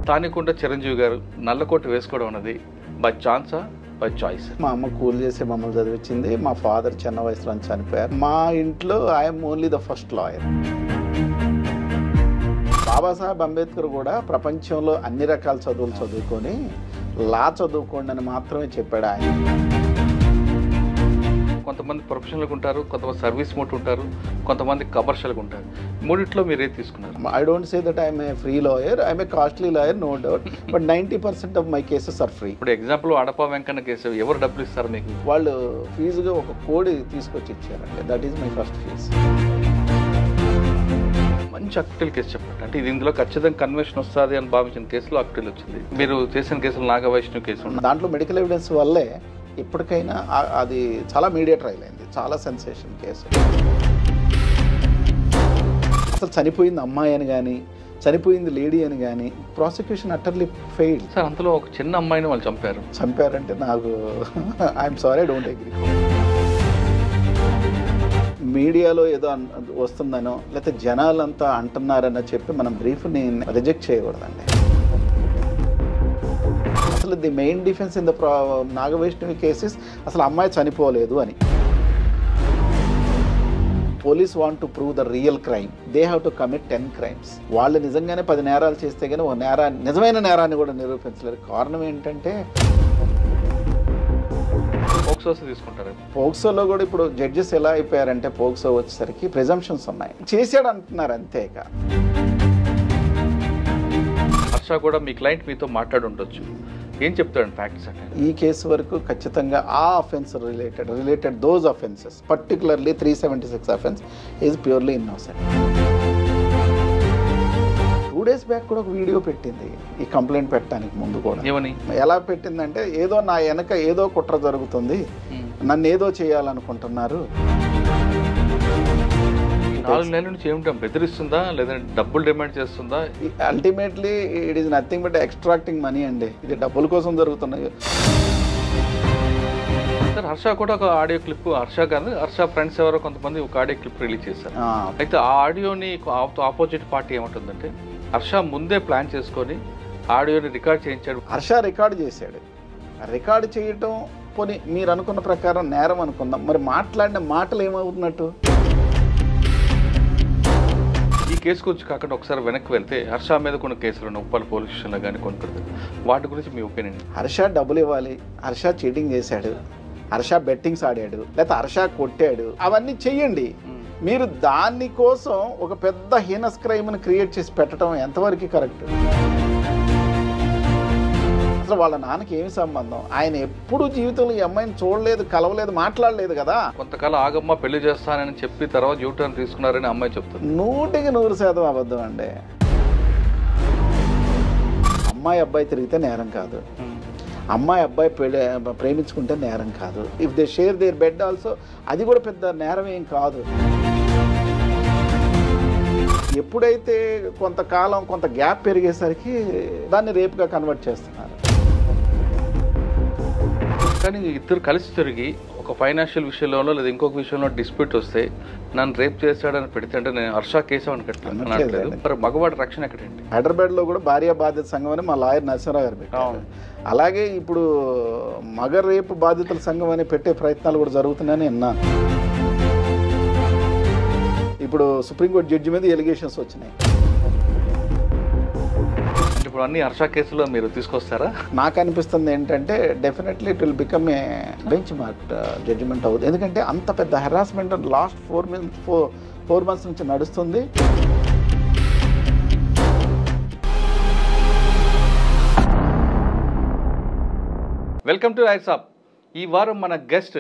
తానికొండ చిరంజీవి గారు నల్లకోట వేసుకోవడం అన్నది బై ఛాన్సా బై చాయిస్? మా అమ్మ కూలి చేసి మమ్మల్ని చదివించింది. మా ఫాదర్ చిన్న వయసులో చనిపోయారు. మా ఇంట్లో I'm only the first lawyer. Babasaheb Ambedkar కూడా ప్రపంచంలో అన్ని రకాల చదువులు చదువుకొని లా చదువుకోండి అని మాత్రమే చెప్పాడు ఆయన. కొంతమంది ప్రొఫెషనల్గా ఉంటారు, కొంతమంది సర్వీస్ మోట్ ఉంటారు, కొంతమంది కమర్షియల్గా ఉంటారు. మూడిట్లో మీరు ఏది తీసుకున్నారు? I don't say that I'm a free lawyer, I'm a costly lawyer, no doubt, but 90% of my cases are free. ఇప్పుడు ఎగ్జాంపుల్ అడప వెంకన్న కేసు ఎవరు డబ్బులు ఇస్తారు మీకు? వాళ్ళు ఫీజుగా ఒక కోడి తీసుకొచ్చి ఇచ్చారండి. That is my first fees. మంచి అక్టిల్ కేసు చెప్పండి. అంటే ఇది ఇందులో ఖచ్చితంగా కన్వెన్షన్ వస్తుంది అని భావించిన కేసులో అక్టిల్ వచ్చింది. మీరు చేసిన కేసులో నాగవైష్ణవ్ కేసు ఉంది. దాంట్లో మెడికల్ ఎవిడెన్స్ వల్లే ఇప్పటికైనా అది చాలా మీడియా ట్రయల్ అయింది, చాలా సెన్సేషన్ కేసు. అసలు చనిపోయింది అమ్మాయి అని కానీ చనిపోయింది లేడీ అని కానీ ప్రాసిక్యూషన్ అటర్లీ ఫెయిల్డ్. సార్ అందులో ఒక చిన్న అమ్మాయిని వాళ్ళు చంపారంటే నాకు I'm sorry, I don't agree. మీడియాలో ఏదో వస్తుందనో లేకపోతే జనాలంతా అంటున్నారని చెప్పి మనం బ్రీఫ్ని రిజెక్ట్ చేయకూడదండి. అసలు the main defence in the Nagavaishnavi cases అసలు అమ్మాయి చనిపోలేదు అని. Police want to prove the real crime, they have to commit 10 crimes. వాళ్ళు నిజంగానే 10 నేరాలు చేస్తే కానీ ఒక నిజమైన నేరాన్ని కూడా నిరూపించలేరు. కారణం ఏంటంటే తీసుకుంటారు. పోక్సోలో కూడా ఇప్పుడు జడ్జెస్ ఎలా అయిపోయారంటే పోక్సో వచ్చేసరికి ప్రిజంప్షన్స్ ఉన్నాయి, చేసాడు అంటున్నారు అంతేక. హర్ష కూడా మీ క్లయింట్ మీతో మాట్లాడి ఉండొచ్చు, ఏం చెప్తాడు ఫ్యాక్ట్స్ అంటే? ఈ కేసు వరకు ఖచ్చితంగా ఆ offence related those offences, particularly 376 offence is purely innocent. 2 days back కూడా ఒక వీడియో పెట్టింది ఈ కంప్లైంట్ పెట్టడానికి ముందు కూడా. ఏమని? ఎలా పెట్టిందంటే ఏదో నా వెనక ఏదో కుట్ర జరుగుతుంది, నన్ను ఏదో చేయాలనుకుంటున్నారు. 4 నెలల నుంచి ఏమిటో బెదిరిస్తుందా లేదంటే డబ్బులు డిమాండ్ చేస్తుందా? Ultimately it is nothing but extracting money అండి. ఇది డబ్బుల కోసం జరుగుతున్నాయి. సార్ హర్ష కూడా ఒక ఆడియో క్లిప్, హర్ష కాదు హర్ష ఫ్రెండ్స్ ఎవరో కొంతమంది ఒక ఆడియో క్లిప్ రిలీజ్ చేశారు. అయితే ఆ ఆడియోని ఆపోజిట్ పార్టీ ఏమంటుందంటే హర్ష ముందే ప్లాన్ చేసుకొని ఆడియోని రికార్డ్ చేయించాడు. హర్ష రికార్డు చేశాడు. రికార్డు చేయటం పోనీ మీరు అనుకున్న ప్రకారం నేరం అనుకుందాం, మరి మాట్లాడిన మాటలు ఏమవుతున్నట్టు? ఈ కేసు గురించి కాకుండా ఒకసారి వెనక్కి వెళ్తే హర్ష మీద కొన్ని కేసులు ఉన్నాయి, ఉప్పల్ పోలీస్ స్టేషన్లో కానీ కొన్ని, వాటి గురించి మీ ఒపీనియన్? హర్ష డబ్బులు ఇవ్వాలి, హర్ష చీటింగ్ చేశాడు, హర్ష బెట్టింగ్స్ ఆడాడు, లేకపోతే హర్ష కొట్టాడు, అవన్నీ చెయ్యండి. మీరు దానికోసం ఒక పెద్ద హీనస్ క్రైమ్ని క్రియేట్ చేసి పెట్టడం ఎంతవరకు కరెక్ట్? అసలు వాళ్ళ నాన్నకి ఏమి సంబంధం? ఆయన ఎప్పుడు జీవితంలో ఈ అమ్మాయిని చూడలేదు, కలవలేదు, మాట్లాడలేదు కదా. కొంతకాలం ఆగమ్మ పెళ్లి చేస్తానని చెప్పి తర్వాత యూటర్న్ తీసుకున్నారని అమ్మాయి చెప్తుంది. 100% అబద్ధం అండి. అమ్మాయి అబ్బాయి తిరిగితే నేరం కాదు, అమ్మాయి అబ్బాయి ప్రేమించుకుంటే నేరం కాదు. If they share their bed also అది కూడా పెద్ద నేరం ఏం కాదు. ఎప్పుడైతే కొంతకాలం కొంత గ్యాప్ పెరిగేసరికి దాన్ని రేపుగా కన్వర్ట్ చేస్తున్నారు. కానీ ఇద్దరు కలిసి తిరిగి ఒక ఫైనాన్షియల్ విషయంలో లేదా ఇంకొక విషయంలో డిస్ప్యూట్ వస్తే నన్ను రేప్ చేస్తాడని పెడితే అంటే నేను హర్ష కేసు అనట్లేదు, మరి మగవాడి రక్షణ ఎక్కడండి? హైదరాబాద్లో కూడా భార్య బాధిత సంఘం అని మా లాయర్ నరసింహరావు గారు పెట్టారు. అలాగే ఇప్పుడు మగ రేపు బాధితుల సంఘం అని పెట్టే ప్రయత్నాలు కూడా జరుగుతున్నాయని విన్నాను. ఇప్పుడు సుప్రీంకోర్టు జడ్జి మీద ఎలిగేషన్స్ వచ్చినాయి. ఇప్పుడు అన్ని హర్ష కేసులో మీరు తీసుకొస్తారా? నాకు అనిపిస్తుంది ఏంటంటే definitely it will become a benchmark judgement అవుతుంది. ఎందుకంటే అంత పెద్ద హెరాస్మెంట్ లాస్ట్ 4 months నుంచి నడుస్తుంది. Welcome to rights up. ఈ వారం మన గెస్ట్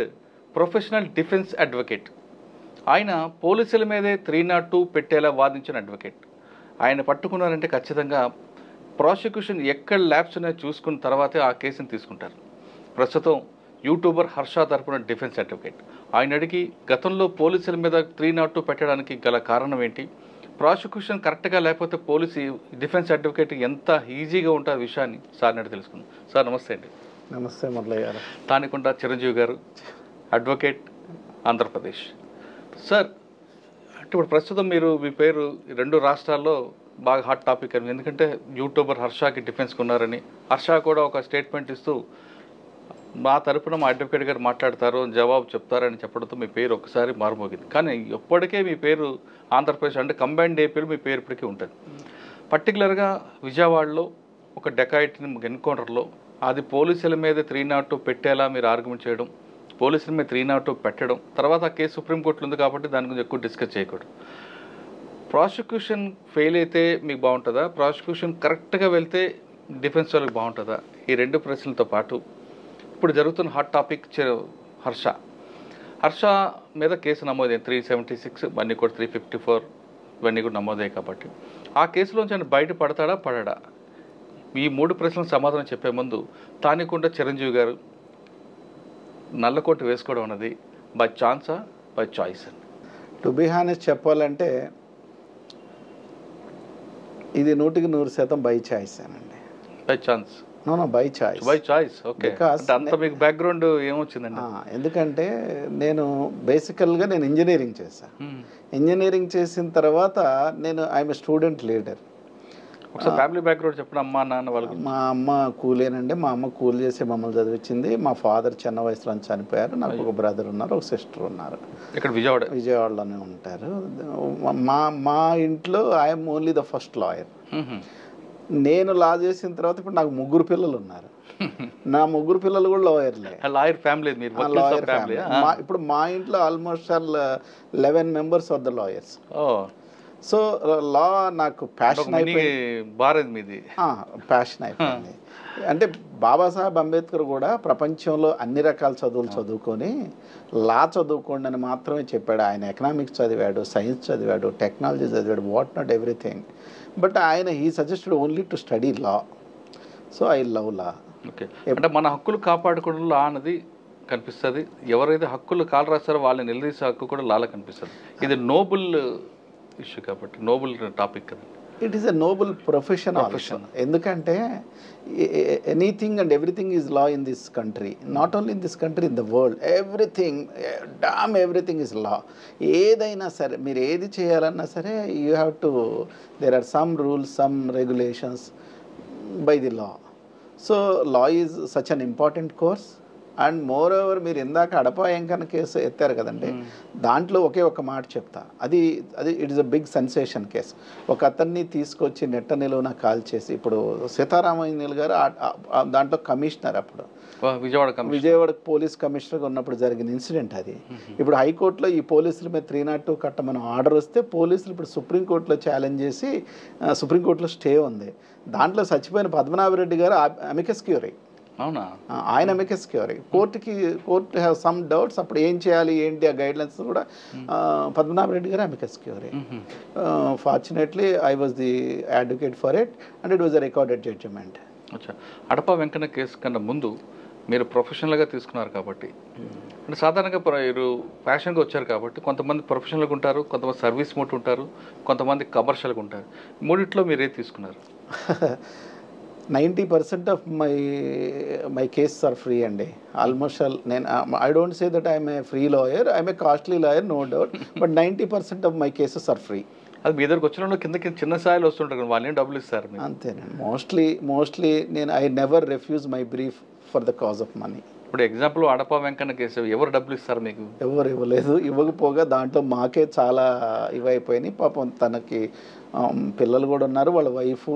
ప్రొఫెషనల్ డిఫెన్స్ అడ్వకేట్. ఆయన పోలీసుల మీదే 302 పెట్టేలా వాదించిన అడ్వకేట్. ఆయన పట్టుకున్నారంటే ఖచ్చితంగా ప్రాసిక్యూషన్ ఎక్కడ ల్యాబ్స్ ఉన్నాయో చూసుకున్న తర్వాతే ఆ కేసును తీసుకుంటారు. ప్రస్తుతం యూట్యూబర్ హర్ష తరపున డిఫెన్స్ అడ్వకేట్. ఆయన అడిగి గతంలో పోలీసుల మీద 302 పెట్టడానికి గల కారణం ఏంటి, ప్రాసిక్యూషన్ కరెక్ట్గా లేకపోతే పోలీసు డిఫెన్స్ అడ్వకేట్ ఎంత ఈజీగా ఉంటుంది విషయాన్ని సార్ని అడిగి తెలుసుకుందాం. సార్ నమస్తే అండి. నమస్తే మురళయ్య గారు. తానికొండ చిరంజీవి గారు, అడ్వకేట్, ఆంధ్రప్రదేశ్. సార్ అంటే ఇప్పుడు ప్రస్తుతం మీరు మీ పేరు 2 రాష్ట్రాల్లో బాగా హాట్ టాపిక్ అని, ఎందుకంటే యూట్యూబర్ హర్షకి డిఫెన్స్కి ఉన్నారని, హర్ష కూడా ఒక స్టేట్మెంట్ ఇస్తూ మా తరపున మా అడ్వకేట్ గారు మాట్లాడతారు, జవాబు చెప్తారని చెప్పడంతో మీ పేరు ఒకసారి మారుమోగింది. కానీ ఎప్పటికే మీ పేరు ఆంధ్రప్రదేశ్ అంటే కంబైన్డ్ ఏపీలో మీ పేరు ఇప్పటికీ ఉంటుంది. పర్టికులర్గా విజయవాడలో ఒక డెకాయిట్ని ఎన్కౌంటర్లో అది పోలీసుల మీద 302 పెట్టేలా మీరు ఆర్గ్యుమెంట్ చేయడం, పోలీసుల మీద 302 పెట్టడం, తర్వాత ఆ కేసు సుప్రీంకోర్టులో ఉంది కాబట్టి దాని గురించి ఎక్కువ డిస్కస్ చేయకూడదు. ప్రాసిక్యూషన్ ఫెయిల్ అయితే మీకు బాగుంటుందా, ప్రాసిక్యూషన్ కరెక్ట్గా వెళ్తే డిఫెన్స్ వాళ్ళకి బాగుంటుందా? ఈ రెండు ప్రశ్నలతో పాటు ఇప్పుడు జరుగుతున్న హాట్ టాపిక్ హర్ష మీద కేసు నమోదైంది 376, ఇవన్నీ కూడా 354 ఇవన్నీ కూడా నమోదయ్యాయి. కాబట్టి ఆ కేసులోంచి ఆయన బయట పడతాడా? ఈ 3 ప్రశ్నలకు సమాధానం చెప్పే ముందు తానికుండా చిరంజీవి గారు నల్లకోట వేసుకోవడం అన్నది బై ఛాన్సా బై చాయిస్ అని? టు బీ హానెస్ట్ చెప్పాలంటే ఇది 100% బై చాయిస్ అనండి. By chance? No by choice. By choice, okay. అంత మీకు బ్యాక్గ్రౌండ్ ఏమొచ్చిందండి? ఎందుకంటే నేను బేసికల్గా ఇంజనీరింగ్ చేశాను. ఇంజనీరింగ్ చేసిన తర్వాత ఐఎమ్ స్టూడెంట్ లీడర్. ఒకసారి ఫ్యామిలీ బ్యాక్గ్రౌండ్ చెప్పండి. అమ్మ నాన్న వాళ్ళకి? మా అమ్మ కూలేనండి. మా అమ్మ కూలి చేసి మమ్మల్ని చదివించింది. మా ఫాదర్ చిన్న వయసులో చనిపోయారు. నాకు ఒక బ్రదర్ ఉన్నారు, ఒక సిస్టర్ ఉన్నారు. ఇక్కడ విజయవాడలోనే ఉంటారు. మా ఇంట్లో I'm only the first lawyer. నేను లా చేసిన తర్వాత ఇప్పుడు నాకు 3 పిల్లలు ఉన్నారు. నా 3 పిల్లలు కూడా లాయర్లే. లాయర్ ఫ్యామిలీ మీరు? Lawyer family. ఇప్పుడు మా ఇంట్లో almost 11 members of the lawyers. So law నాకు ప్యాషన్ అయిపోయింది. అంటే బాబాసాహెబ్ అంబేద్కర్ కూడా ప్రపంచంలో అన్ని రకాల చదువులు చదువుకొని లా చదువుకోండి అని మాత్రమే చెప్పాడు. ఆయన ఎకనామిక్స్ చదివాడు, సైన్స్ చదివాడు, టెక్నాలజీ చదివాడు, what not everything. But he suggested only to study law. So I love law. Okay. అంటే మన హక్కులు కాపాడుకోవడం లా అన్నది కనిపిస్తుంది. ఎవరైతే హక్కులు కాలు రాస్తారో వాళ్ళని నిలదీసే హక్కు కూడా లాలో కనిపిస్తుంది. ఇది నోబుల్ ఇష్యూ కాబట్టి, నోబుల్ టాపిక్ కదా. It is a noble profession. ఎందుకంటే anything and everything is law in this country. Not only in this country, in the world. Everything is law. ఏదైనా సరే మీరు ఏది చేయాలన్నా సరే you have to, there are some rules, some regulations by the law. So law is such an important course. And moreover మీరు ఇందాక అడపా Venkanna case ఎత్తారు కదండి, దాంట్లో ఒక మాట చెప్తా. అది it is a big sensation case. ఒక అతన్ని తీసుకొచ్చి నెట్ట నిలువున కాల్ చేసి, ఇప్పుడు సీతారామయ్య గారు దాంట్లో కమిషనర్, అప్పుడు విజయవాడ పోలీస్ కమిషనర్గా ఉన్నప్పుడు జరిగిన ఇన్సిడెంట్ అది. ఇప్పుడు హైకోర్టులో ఈ పోలీసుల మీద 302 కట్టమని ఆర్డర్ వస్తే పోలీసులు ఇప్పుడు సుప్రీంకోర్టులో ఛాలెంజ్ చేసి, సుప్రీంకోర్టులో స్టే ఉంది. దాంట్లో చచ్చిపోయిన పద్మనాభరెడ్డి గారు అమికస్ క్యూరీ. అవునా? ఆయన amicus curiae. Court have some doubts. అప్పుడు ఏం చేయాలి ఏంటి ఆ గైడ్లైన్స్ కూడా పద్మనాభరెడ్డి గారు amicus curiae. Fortunately I was the advocate for it and it was a recorded judgment. అచ్చా. అడపా వెంకన్న కేసు కన్నా ముందు మీరు ప్రొఫెషనల్గా తీసుకున్నారు కాబట్టి, అంటే సాధారణంగా మీరు ఫ్యాషన్గా వచ్చారు కాబట్టి కొంతమంది ప్రొఫెషనల్గా ఉంటారు, కొంతమంది సర్వీస్ మోట్ ఉంటారు, కొంతమంది కమర్షియల్గా ఉంటారు. మూడిట్లో మీరు ఏది తీసుకున్నారు? 90% of my cases are free అండి. Almost I don't say that I'm a free lawyer, I'm a costly lawyer, no doubt. But 90% of my cases are free. అది మీ దగ్గరకు వచ్చిన కింద చిన్న స్థాయిలో వస్తుంటారు, వాళ్ళు ఏం డబ్బులు ఇస్తారు? అంతేనండి. Mostly I never refuse my brief for the cause of money. ఇప్పుడు ఎగ్జాంపుల్ అడపా వెంకన్న కేసు ఎవరు డబ్బులు ఇస్తారు మీకు? ఎవరు ఇవ్వలేదు. ఇవ్వకపోగా దాంట్లో మాకే చాలా ఇవైపోయినాయి. పాపం తనకి పిల్లలు కూడా ఉన్నారు, వాళ్ళ వైఫ్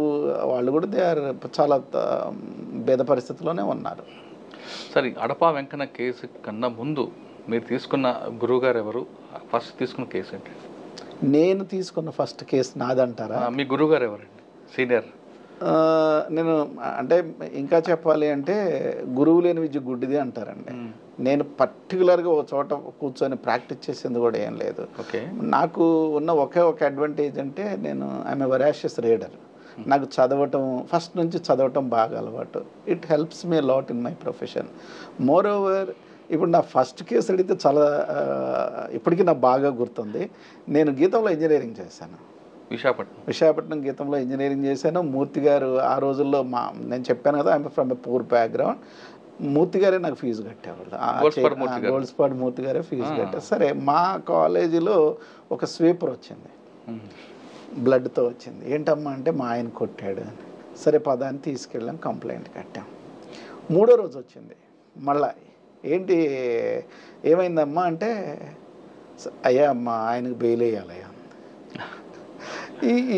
వాళ్ళు కూడా దే ఆర్ చాలా భేద పరిస్థితిలోనే ఉన్నారు. సరే, అడపా వెంకన్న కేసు కన్నా ముందు మీరు తీసుకున్న గురువు గారు ఎవరు? ఫస్ట్ తీసుకున్న కేసు ఏంటి? నేను తీసుకున్న ఫస్ట్ కేసు నాదంటారా? మీ గురువు గారు ఎవరండి? సీనియర్? నేను అంటే ఇంకా చెప్పాలి అంటే గురువు లేని విద్య గుడ్డిది అంటారండి. నేను పర్టికులర్గా ఒక చోట కూర్చొని ప్రాక్టీస్ చేసింది కూడా ఏం లేదు. నాకు ఉన్న ఒక అడ్వాంటేజ్ అంటే ఐఎమ్ ఏ వరాషియస్ రీడర్. నాకు చదవటం ఫస్ట్ నుంచి చదవటం బాగా అలవాటు. It helps me lot in my profession. More over ఇప్పుడు నా ఫస్ట్ కేసు అడిగితే చాలా ఇప్పటికీ నాకు బాగా గుర్తుంది. నేను గీతంలో ఇంజనీరింగ్ చేశాను. విశాఖపట్నం గీతంలో ఇంజనీరింగ్ చేశాను. మూర్తి గారు ఆ రోజుల్లో నేను చెప్పాను కదా, I'm from a poor background. Murthy గారే నాకు ఫీజు కట్టేవాళ్ళు. గోల్డ్స్పాడ్ మూర్తి గారే ఫీజు కట్టారు. సరే, మా కాలేజీలో ఒక స్వీపర్ వచ్చింది. బ్లడ్తో వచ్చింది. ఏంటమ్మా అంటే మా ఆయన కొట్టాడు అని. సరే పదాన్ని తీసుకెళ్ళాం, కంప్లైంట్ కట్టాం. 3వ రోజు వచ్చింది మళ్ళా, ఏంటి ఏమైందమ్మా అంటే అయ్యా మా ఆయనకు బెయిల్ వేయాలయ్యా.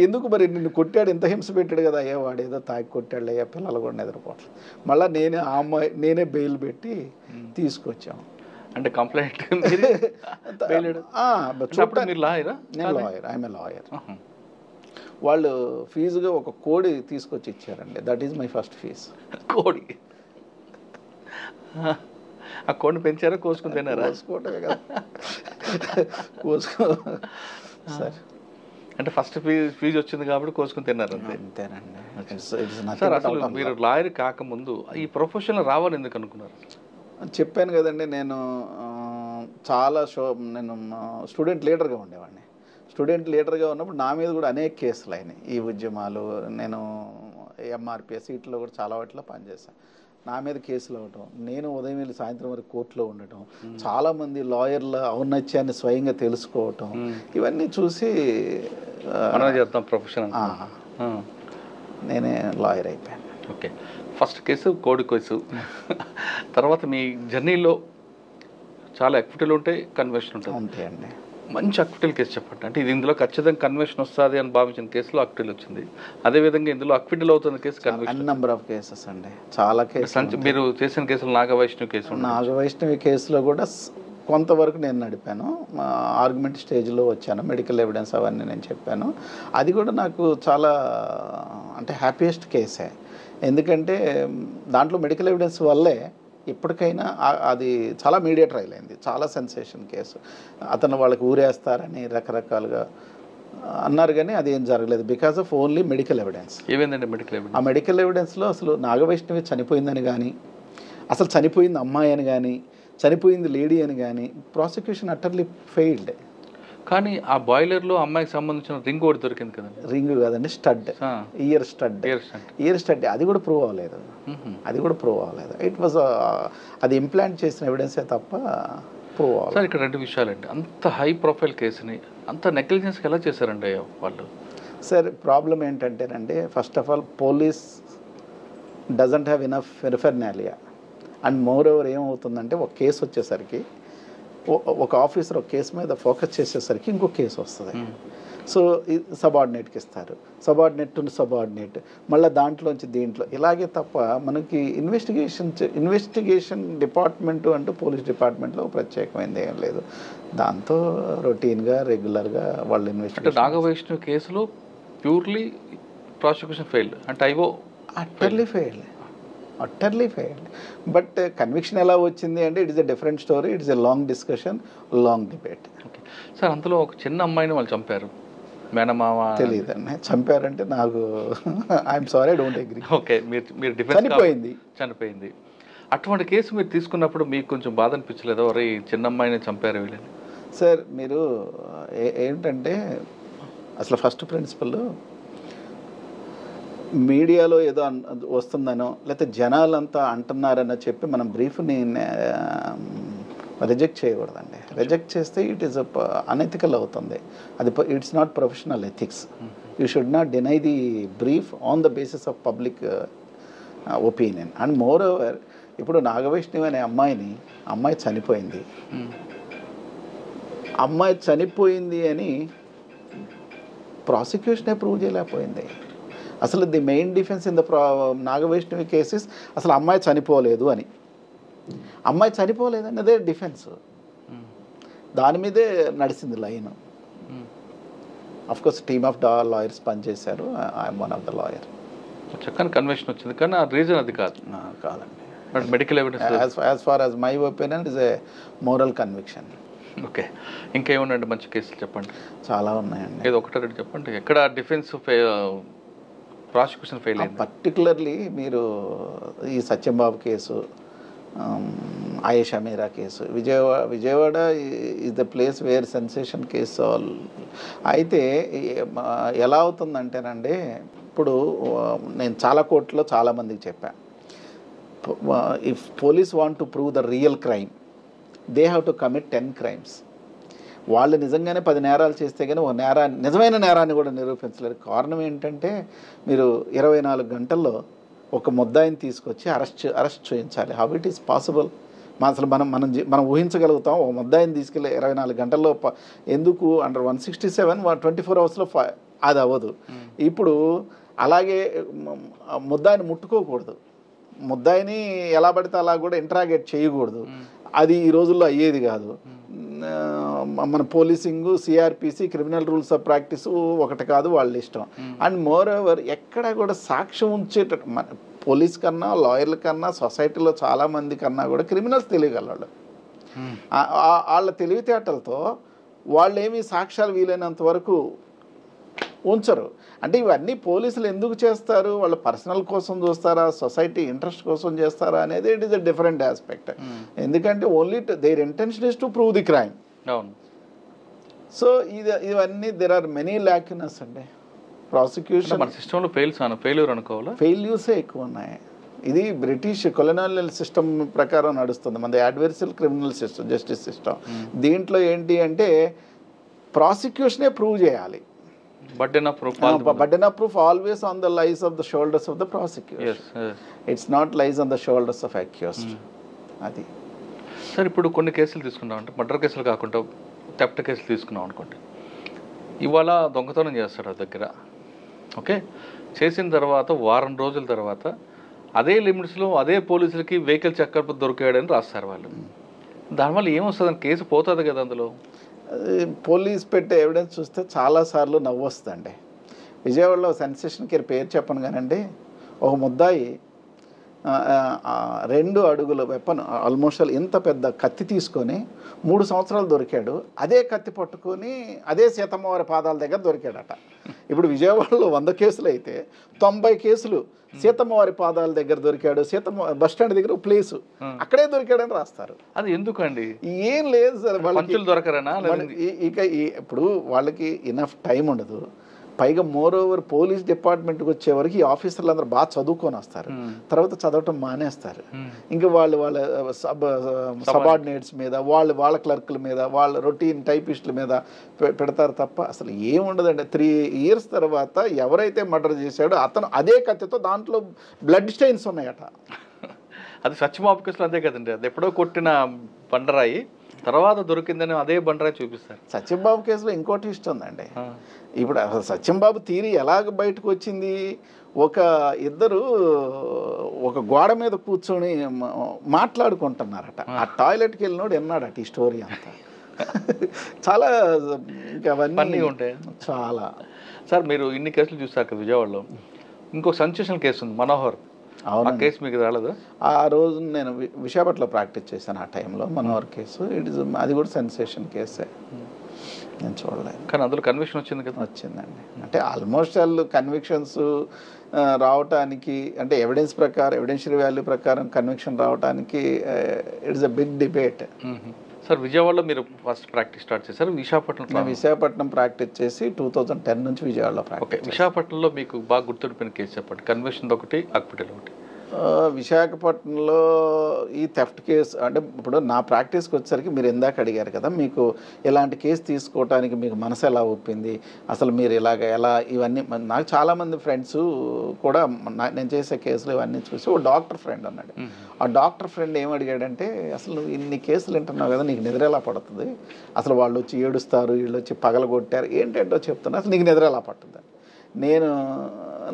ఎందుకు మరి నిన్ను కొట్టాడు, ఎంత హింస పెట్టాడు కదా అయ్యా, వాడు ఏదో తాగి కొట్టాడు అయ్యా, పిల్లలు కూడా నిద్రపోవట్లేదు. మళ్ళీ నేనే బెయిల్ పెట్టి తీసుకొచ్చాము. అంటే కంప్లైంట్ నేను లాయర్, ఐఎమ్ ఏ లాయర్. వాళ్ళు ఫీజుగా ఒక కోడి తీసుకొచ్చి ఇచ్చారండి. That is my first fees. కోడి, ఆ కోడిని పెంచారా కోసుకుని తిన్నారా? కోసుకోవటమే కదా, కోసుకో సార్. అంటే ఫస్ట్ ఫీజు వచ్చింది కాబట్టి కోసుకుని తిన్నారు అంతే. అంతేనండి. సార్ అసలు మీరు లాయర్ కాకముందు ఈ ప్రొఫెషన్లో రావాలి ఎందుకు అనుకున్నారు? చెప్పాను కదండి, నేను నేను స్టూడెంట్ లీడర్గా ఉండేవాడిని. స్టూడెంట్ లీడర్గా ఉన్నప్పుడు నా మీద కూడా అనేక కేసులు అయినాయి. ఈ ఉద్యమాలు, నేను ఎంఆర్పిఎస్ వీటిలో కూడా చాలా వాటిలో పనిచేశాను. నా మీద కేసులు అవ్వటం, నేను ఉదయం వెళ్ళి సాయంత్రం వరకు కోర్టులో ఉండటం, చాలామంది లాయర్ల ఔన్నత్యాన్ని స్వయంగా తెలుసుకోవటం, ఇవన్నీ చూసి చేద్దాం ప్రొఫెషన్, నేనే లాయర్ అయిపోయాను. ఓకే, ఫస్ట్ కేసు కోడి కేసు. తర్వాత మీ జర్నీలో చాలా అక్విటల్ ఉంటాయి, కన్వర్షన్ ఉంటుంది. ఉంటాయండి. మంచి అక్విటల్ కేసు చెప్పండి. అంటే ఇది ఇందులో ఖచ్చితంగా కన్వర్షన్ వస్తుంది అని భావించిన కేసులో అక్విటల్ వచ్చింది. అదేవిధంగా ఇందులో అక్విటల్ అవుతున్న case conversion. Number of cases అండి, చాలా కేసులు. మీరు చేసిన కేసులు నాగవైష్ణవి కేసు. నాగవైష్ణవి కేసులో కూడా కొంతవరకు నేను నడిపాను. ఆర్గ్యుమెంట్ స్టేజ్లో వచ్చాను, మెడికల్ ఎవిడెన్స్ అవన్నీ నేను చెప్పాను. అది కూడా నాకు చాలా అంటే హ్యాపీయెస్ట్ కేసే. ఎందుకంటే దాంట్లో మెడికల్ ఎవిడెన్స్ వల్లే ఇప్పటికైనా అది చాలా మీడియా ట్రయల్ అయింది, చాలా సెన్సేషన్ కేసు. అతను వాళ్ళకి ఊరేస్తారని రకరకాలుగా అన్నారు, కానీ అది ఏం జరగలేదు because of only medical evidence. ఏమైందండి మెడికల్ ఎవిడెన్స్? ఆ మెడికల్ ఎవిడెన్స్లో అసలు నాగవైష్ణవి చనిపోయిందని కానీ, అసలు చనిపోయింది అమ్మాయి అని కానీ, చనిపోయింది లేడీ అని కానీ ప్రాసిక్యూషన్ అటర్లీ ఫెయిల్డ్. కానీ ఆ బాయిలర్లో అమ్మాయికి సంబంధించిన రింగ్ ఒకటి దొరికింది కదండి. రింగ్ కాదండి, స్టడ్, ఇయర్ స్టడ్. అది కూడా ప్రూవ్ అవ్వలేదు. ఇట్ వాజ్ అది ఇంప్లాంట్ చేసిన ఎవిడెన్సే తప్ప ప్రూవ్ అవ్వాలి. సార్ ఇక్కడ 2 విషయాలండి. అంత హై ప్రొఫైల్ కేసుని అంత నెగ్లిజెన్స్కి ఎలా చేశారండి వాళ్ళు? సార్ ప్రాబ్లం ఏంటంటేనండి, first of all police doesn't have enough paraphernalia. And moreover ఏమవుతుందంటే, ఒక కేసు వచ్చేసరికి ఒక ఆఫీసర్ ఒక కేసు మీద ఫోకస్ చేసేసరికి ఇంకో కేసు వస్తుంది. సో సబార్డినేట్కి ఇస్తారు, సబార్డినేట్ టు సబార్డినేట్, మళ్ళీ దాంట్లోంచి దీంట్లో, ఇలాగే తప్ప మనకి ఇన్వెస్టిగేషన్ డిపార్ట్మెంటు అంటూ పోలీస్ డిపార్ట్మెంట్లో ప్రత్యేకమైనది ఏం లేదు. దాంతో రొటీన్గా రెగ్యులర్గా వాళ్ళు ఇన్వెస్టిగేషన్. నాగవైష్ణవ్ కేసులో ప్యూర్లీ ప్రాసిక్యూషన్ ఫెయిల్ అంటే io utterly failed. But conviction ఎలా వచ్చింది అంటే it is a different story, it is a long discussion, long debate. Okay sir, అందులో ఒక చిన్న అమ్మాయిని వాళ్ళు చంపారు, మేనమామ తెలియదండి. చంపారంటే నాకు I'm sorry, I don't agree. Okay, మీరు డిఫెన్స్ చనిపోయింది. అటువంటి కేసు మీరు తీసుకున్నప్పుడు మీకు కొంచెం బాధ అనిపించలేదు, ఎవరు చిన్న అమ్మాయిని చంపారు వీళ్ళని? సార్ మీరు ఏంటంటే అసలు ఫస్ట్ ప్రిన్సిపల్, మీడియాలో ఏదో వస్తుందనో లేకపోతే జనాలంతా అంటున్నారనో చెప్పి మనం బ్రీఫ్ని రిజెక్ట్ చేయకూడదండి. రిజెక్ట్ చేస్తే ఇట్ ఈస్ అనెథికల్ అవుతుంది. అది it's not professional ethics. You should not deny the brief on the basis of public opinion. And more over, ఇప్పుడు నాగవైష్ణవి అనే అమ్మాయి చనిపోయింది. అమ్మాయి చనిపోయింది అని ప్రాసిక్యూషనే ప్రూవ్ చేయలేకపోయింది. అసలు the main defence in the Nagavaishnavi cases అసలు అమ్మాయి చనిపోలేదు అన్నదే డిఫెన్స్. దాని మీదే నడిచింది line. Of course team of lawyers పనిచేశారు, I'm one of the lawyer. చక్కని కన్వెన్షన్ వచ్చింది, కానీ ఆ రీజన్ అది కాదండి. But medical evidence as far as my opinion is a moral conviction. Okay, ఇంకేమున్నాయండి మంచి కేసులు చెప్పండి? చాలా ఉన్నాయండి. ఏదో ఒకటి రెండు చెప్పండి. ఎక్కడ డిఫెన్స్ ప్రాసిక్యూషన్ ఫెయిల్ అయింది? పర్టికులర్లీ మీరు ఈ Satyambabu case, Ayesha Meera case, Vijayawada is the place where sensation case అయితే ఎలా అవుతుందంటేనండి, ఇప్పుడు నేను చాలా కోర్టులో చాలామందికి చెప్పాను, if police want to prove the real crime they have to commit 10 crimes. వాళ్ళు నిజంగానే 10 నేరాలు చేస్తే కానీ ఒక నిజమైన నేరాన్ని కూడా నిరూపించలేరు. కారణం ఏంటంటే మీరు 24 గంటల్లో ఒక ముద్దాయిని తీసుకొచ్చి అరెస్ట్ చేయించాలి. How it is possible? అసలు మనం ఊహించగలుగుతాం ఒక ముద్దాయిని తీసుకెళ్ళి 24 గంటల్లో ఎందుకు అండర్ 167 24 అవర్స్లో అది అవ్వదు. ఇప్పుడు అలాగే ముద్దాయిని ముట్టుకోకూడదు, ముద్దాయిని ఎలా పడితే అలా కూడా ఇంటరాగేట్ చేయకూడదు. అది ఈ రోజుల్లో అయ్యేది కాదు. మన policing, CrPC, criminal rules of practice ఒకటి కాదు, వాళ్ళ ఇష్టం. అండ్ మోర్ ఓవర్ ఎక్కడ కూడా సాక్ష్యం ఉంచేటట్టు పోలీస్ కన్నా, లాయర్ల కన్నా, సొసైటీలో చాలామంది కన్నా కూడా క్రిమినల్స్ తెలియగలవాళ్ళు. వాళ్ళ తెలివితేటలతో వాళ్ళు ఏమి సాక్ష్యాలు వీలైనంత వరకు ఉంచరు. అంటే ఇవన్నీ పోలీసులు ఎందుకు చేస్తారు? వాళ్ళ పర్సనల్ కోసం చూస్తారా, సొసైటీ ఇంట్రెస్ట్ కోసం చేస్తారా అనేది it is a different aspect. ఎందుకంటే only there intention is to prove the crime. So ఇవన్నీ దెర్ ఆర్ మెనీ ల్యాక్నెస్ అండి. ప్రాసిక్యూషన్ మన సిస్టంలో ఫెయిల్యూర్ అనుకోవాలా? ఫెయిల్యూర్సే ఎక్కువ ఉన్నాయి. ఇది బ్రిటిష్ కొలనాలియల్ సిస్టమ్ ప్రకారం నడుస్తుంది, మన అడ్వర్సల్ క్రిమినల్ సిస్టమ్, జస్టిస్ సిస్టమ్. దీంట్లో ఏంటి అంటే ప్రాసిక్యూషనే ప్రూవ్ చేయాలి. Burden of proof always on the lies of the shoulders of the prosecution. Yes. It's not lies on the shoulders of accused. అది సార్ ఇప్పుడు కొన్ని కేసులు తీసుకున్నాం అంటే మర్డర్ కేసులు కాకుండా థెఫ్ట్ కేసులు తీసుకున్నాం అనుకోండి. ఇవాళ దొంగతనం చేస్తాడు దగ్గర, ఓకే, చేసిన తర్వాత వారం రోజుల తర్వాత అదే లిమిట్స్లో అదే పోలీసులకి వెహికల్ చెకప్ దొరికాడని రాస్తారు వాళ్ళు. దానివల్ల ఏమొస్తుందని కేసు పోతుంది కదా. అందులో పోలీస్ పెట్టే ఎవిడెన్స్ చూస్తే చాలాసార్లు నవ్వు వస్తుందండి. విజయవాడలో సెన్సేషన్ కేర్ పేరు చెప్పను కానండి, ఒక ముద్దాయి 2 అడుగుల వెపన్ ఆల్మోస్ట్ ఇంత పెద్ద కత్తి తీసుకొని 3 సంవత్సరాలు దొరికాడు. అదే కత్తి పట్టుకొని అదే సీతమ్మవారి పాదాల దగ్గర దొరికాడట. ఇప్పుడు విజయవాడలో 100 కేసులు అయితే 90 కేసులు సీతమ్మవారి పాదాల దగ్గర దొరికాడు, బస్ స్టాండ్ దగ్గర ప్లేసు అక్కడే దొరికాడని రాస్తారు. అది ఎందుకండి? ఏం లేదు సార్, వాళ్ళకి దొరకరనా? ఇక ఇప్పుడు వాళ్ళకి ఇనఫ్ టైం ఉండదు. పైగా మోర్ ఓవర్ పోలీస్ డిపార్ట్మెంట్కి వచ్చే వరకు ఈ ఆఫీసర్లు అందరూ బాగా చదువుకొని వస్తారు, తర్వాత చదవటం మానేస్తారు. ఇంకా వాళ్ళ సబార్డినేట్స్ మీద, వాళ్ళ క్లర్కుల మీద, వాళ్ళ రొటీన్ టైపిస్టుల మీద పెడతారు తప్ప అసలు ఏముండదండి. 3 years తర్వాత ఎవరైతే మర్డర్ చేశాడో అతను అదే కత్తితో దాంట్లో బ్లడ్ స్టెయిన్స్ ఉన్నాయట. అది సత్యబాబు కేసులో అదే కదండి, అది ఎప్పుడో కొట్టిన బండరాయి తర్వాత దొరికిందని అదే బండరాయి చూపిస్తారు. సత్యంబాబు కేసులో ఇంకోటి ఇష్టం ఉందండి. ఇప్పుడు అసలు సత్యంబాబు థియరీ ఎలాగ బయటకు వచ్చింది? ఇద్దరు ఒక గోడ మీద కూర్చొని మాట్లాడుకుంటున్నారట. ఆ టాయిలెట్కి వెళ్ళినోడు విన్నాడట ఈ స్టోరీ అంతా. చాలా ఇంకా అవన్నీ ఉంటాయి చాలా. సార్ మీరు ఇన్ని కేసులు చూస్తారు కదా విజయవాడలో, ఇంకొక సెన్సేషనల్ కేసు ఉంది మనోహర్. ఆ కేసు మీకు రాలేదు? ఆ రోజు నేను విశాఖపట్నంలో ప్రాక్టీస్ చేశాను ఆ టైంలో. మనోహర్ కేసు అది కూడా సెన్సేషన్ కేసే, నేను చూడలేదు. కానీ అందులో కన్విక్షన్ వచ్చింది కదా? వచ్చిందండి. అంటే ఆల్మోస్ట్ ఆల్ కన్విక్షన్స్ రావటానికి, అంటే ఎవిడెన్షియల్ వాల్యూ ప్రకారం కన్విక్షన్ రావడానికి it's a big debate. Sir విజయవాడలో మీరు ఫస్ట్ ప్రాక్టీస్ స్టార్ట్ చేశారు, విశాఖపట్నం ప్రాక్టీస్ చేసి 2010 నుంచి విజయవాడలో ప్రాక్టీస్. విశాఖపట్నంలో మీకు బాగా గుర్తుండిపోయిన కేసు చెప్పండి, కన్విక్షన్ ఒకటి, అక్విటల్ ఒకటి. విశాఖపట్నంలో ఈ థెఫ్ట్ కేసు అంటే ఇప్పుడు నా ప్రాక్టీస్కి వచ్చేసరికి మీరు ఇందాక అడిగారు కదా, మీకు ఇలాంటి కేసు తీసుకోవటానికి మీకు మనసు ఎలా ఒప్పింది, అసలు మీరు ఎలా ఇవన్నీ. నాకు చాలామంది ఫ్రెండ్స్ కూడా నేను చేసే కేసులు ఇవన్నీ చూసి ఓ డాక్టర్ ఫ్రెండ్ అన్నాడు. ఆ డాక్టర్ ఫ్రెండ్ ఏం అడిగాడంటే, అసలు నువ్వు ఇన్ని కేసులు వింటున్నావు కదా, నీకు నిద్ర ఎలా పడుతుంది? అసలు వాళ్ళు వచ్చి ఏడుస్తారు, వీళ్ళు వచ్చి పగలగొట్టారు, ఏంటంటో చెప్తున్నా, అసలు నీకు నిద్ర ఎలా పడుతుంది? నేను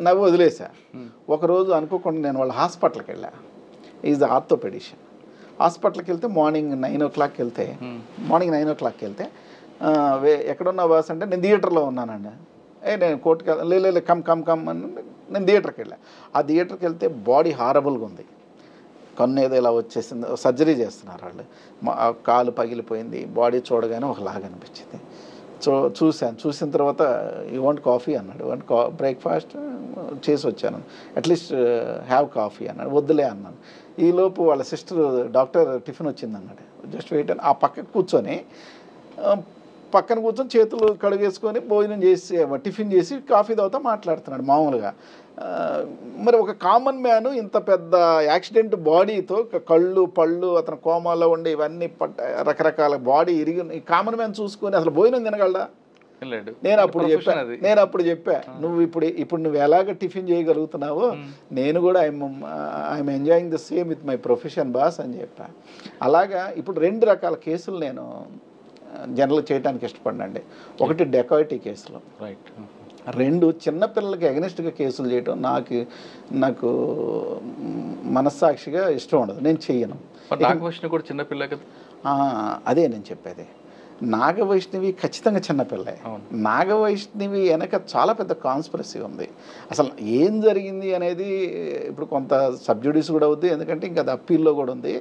నవ్వు వదిలేసా. ఒకరోజు అనుకోకుండా నేను వాళ్ళ హాస్పిటల్కి వెళ్ళా. Is orthopaedician. హాస్పిటల్కి వెళ్తే మార్నింగ్ 9 o'clock వెళ్తే ఎక్కడున్నా బాస్ అంటే నేను థియేటర్లో ఉన్నానండి. నేను కోర్టుకి లే కమ్ అని నేను థియేటర్కి వెళ్ళా. ఆ థియేటర్కి వెళ్తే బాడీ హారబుల్గా ఉంది, కన్ను ఏదో ఇలా వచ్చేసింది, సర్జరీ చేస్తున్నారు వాళ్ళు, కాలు పగిలిపోయింది, బాడీ చూడగానే ఒకలాగా అనిపించింది. చూసిన తర్వాత యూ వాంట్ కాఫీ అన్నాడు. బ్రేక్ఫాస్ట్ చేసి వచ్చాను, అట్లీస్ట్ హ్యావ్ కాఫీ అన్నాడు. వద్దులే అన్నాను. ఈలోపు వాళ్ళ సిస్టర్ డాక్టర్ టిఫిన్ వచ్చింది అన్నాడు. జస్ట్ వెయిట్ అని ఆ పక్కకు కూర్చొని పక్కన కూర్చొని చేతులు కడుగేసుకొని భోజనం చేసి టిఫిన్ చేసి కాఫీ తాగుతా మాట్లాడుతున్నాడు మామూలుగా. మరి ఒక కామన్ మ్యాన్ ఇంత పెద్ద యాక్సిడెంట్ బాడీతో కళ్ళు పళ్ళు అతను కోమాలో ఉండి ఇవన్నీ రకరకాల బాడీ ఇరిగి ఈ కామన్ మ్యాన్ చూసుకొని అసలు భోజనం తినగలడా? నేను అప్పుడు చెప్పా ఇప్పుడు నువ్వు ఎలాగ టిఫిన్ చేయగలుగుతున్నావో నేను కూడా I'm enjoying the same with my profession boss అని చెప్పా. అలాగా ఇప్పుడు 2 రకాల కేసులు నేను జనరల్ చేయడానికి ఇష్టపడినండి. ఒకటి డెకాయిటీ కేసులు, 2 చిన్నపిల్లలకి అగెనిస్ట్గా కేసులు చేయడం నాకు మనస్సాక్షిగా ఇష్టం ఉండదు, నేను చెయ్యను. అదే నేను చెప్పేది. నాగవైష్ణవి ఖచ్చితంగా చిన్నపిల్లే. నాగవైష్ణవి వెనక చాలా పెద్ద కాన్స్పిరసీ ఉంది. అసలు ఏం జరిగింది అనేది ఇప్పుడు కొంత సబ్జుడిస్ కూడా అవుద్ది, ఎందుకంటే ఇంకా అది అప్పీల్లో కూడా ఉంది,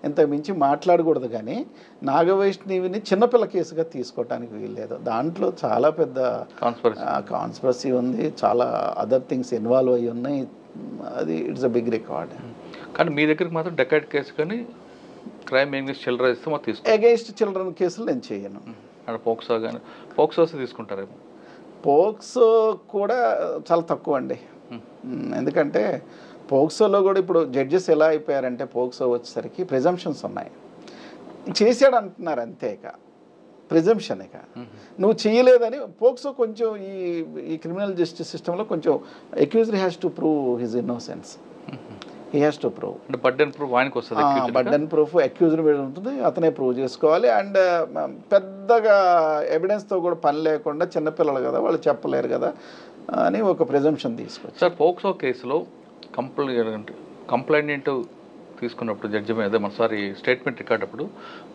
ఇంత మించి మాట్లాడకూడదు. కానీ నాగవైష్ణవిని చిన్నపిల్ల కేసుగా తీసుకోవటానికి వీల్లేదు. దాంట్లో చాలా పెద్ద కాన్స్పిరసీ ఉంది, చాలా అదర్ థింగ్స్ ఇన్వాల్వ్ అయ్యి ఉన్నాయి. అది ఇట్స్ అ బిగ్ రికార్డ్. కానీ మీ దగ్గరికి మాత్రం డెకాయిట్ కేసు కానీ క్రైమ్ అగెయిన్స్ట్ చిల్డ్రన్ ఇస్తే మాకు అగెయిన్స్ట్ చిల్డ్రన్ కేసులు నేను చేయను. పోక్సో కానీ పోక్సో తీసుకుంటారేమో. పోక్సో కూడా చాలా తక్కువ అండి. ఎందుకంటే పోక్సోలో కూడా ఇప్పుడు జడ్జెస్ ఎలా అయిపోయారంటే పోక్సో వచ్చేసరికి ప్రిజంప్షన్స్ ఉన్నాయి. చేశాడు అంటున్నారు అంతే, ఇక ప్రిజంప్షన్. ఇక నువ్వు చేయలేదని పోక్సో కొంచెం ఈ క్రిమినల్ జస్టిస్ సిస్టంలో కొంచెం accused has to prove his innocence. He has to prove. Burden proof accused మీద ఉంటుంది, అతనే ప్రూవ్ చేసుకోవాలి. అండ్ పెద్దగా ఎవిడెన్స్తో కూడా పని లేకుండా చిన్నపిల్లలు కదా వాళ్ళు చెప్పలేరు కదా అని ఒక ప్రిజంప్షన్ తీసుకోవచ్చు. సార్ పోక్సో కేసులో కంప్లైంట్ తీసుకున్నప్పుడు జడ్జి మీద మనసారి స్టేట్మెంట్ రికార్డ్ అప్పుడు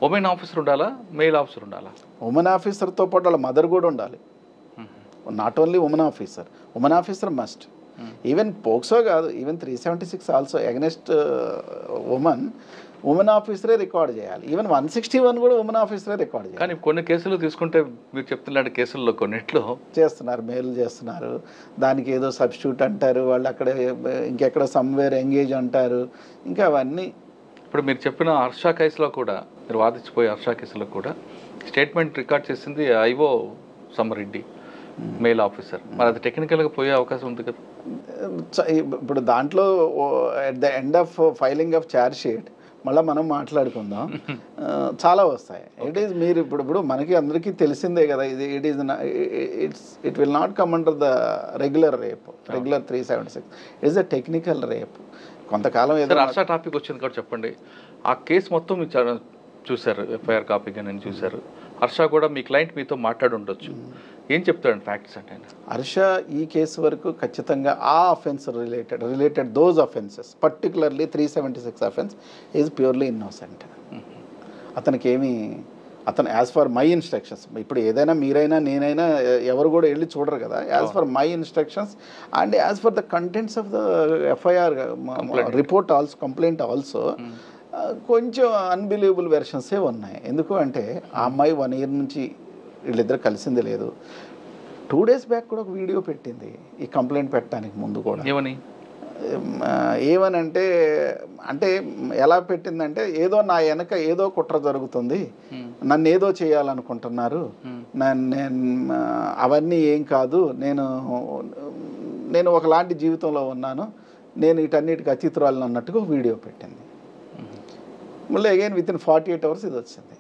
ఉమెన్ ఆఫీసర్ ఉండాలా, మెయిల్ ఆఫీసర్ ఉండాలా? ఉమెన్ ఆఫీసర్తో పాటు వాళ్ళ మదర్ కూడా ఉండాలి. Not only women officer must. Even POCSO కాదు, ఈవెన్ 376 ఆల్సో అగెనిస్ట్ ఉమెన్ ఆఫీసరే రికార్డ్ చేయాలి. ఈవెన్ 161 కూడా ఉమెన్ ఆఫీసరే రికార్డ్ చేయాలి. కానీ కొన్ని కేసులు తీసుకుంటే మీరు చెప్తున్న కేసుల్లో కొన్నిట్లో చేస్తున్నారు, మెయిల్ చేస్తున్నారు, దానికి ఏదో సబ్స్టిట్యూట్ అంటారు, వాళ్ళు అక్కడ ఇంకెక్కడ సమ్వేర్ ఎంగేజ్ అంటారు, ఇంకా అవన్నీ. ఇప్పుడు మీరు చెప్పిన హర్ష కేసులో కూడా, మీరు వాదించిపోయే హర్ష కేసులో కూడా స్టేట్మెంట్ రికార్డ్ చేసింది ఐఓ సమ్మరెడ్డి, మెయిల్ ఆఫీసర్. మరి అది టెక్నికల్గా పోయే అవకాశం ఉంది కదా. ఇప్పుడు దాంట్లో at the end of filing of charge sheet మళ్ళీ మనం మాట్లాడుకుందాం, చాలా వస్తాయి. మీరు ఇప్పుడు మనకి అందరికీ తెలిసిందే కదా, it will not come under the regular 376. It's a technical rape. కొంతకాలం ఏదో హర్ష టాపిక్ వచ్చింది కాబట్టి చెప్పండి. ఆ కేసు మొత్తం చూశారు, ఎఫ్ఐఆర్ కాపీ కానీ చూశారు. హర్ష కూడా మీ క్లయింట్ మీతో మాట్లాడి ఉండొచ్చు, ఏం చెప్తాడు ఫ్యాక్ట్స్ అంటే? హర్ష ఈ కేసు వరకు ఖచ్చితంగా ఆ offence related those offences, particularly 376 offence is purely innocent. అతను యాజ్ ఫర్ మై ఇన్స్ట్రక్షన్స్, ఇప్పుడు ఏదైనా మీరైనా నేనైనా ఎవరు కూడా వెళ్ళి చూడరు కదా, as for my instructions and as for the contents of the FIR report also, complaint also, కొంచెం అన్బిలీవబుల్ వెర్షన్సే ఉన్నాయి. ఎందుకు అంటే ఆ అమ్మాయి 1 year నుంచి వీళ్ళిద్దరు కలిసింది లేదు. 2 days బ్యాక్ కూడా ఒక వీడియో పెట్టింది ఈ కంప్లైంట్ పెట్టడానికి ముందు కూడా. ఏమనంటే అంటే ఎలా పెట్టిందంటే, ఏదో నా వెనక ఏదో కుట్ర జరుగుతుంది, నన్ను ఏదో చేయాలనుకుంటున్నారు, అవన్నీ ఏం కాదు, నేను ఒకలాంటి జీవితంలో ఉన్నాను, నేను వీటన్నిటికి అతీతురాలను అన్నట్టుగా ఒక వీడియో పెట్టింది. మళ్ళీ అగైన్ వితిన్ 48 hours ఇది వచ్చింది.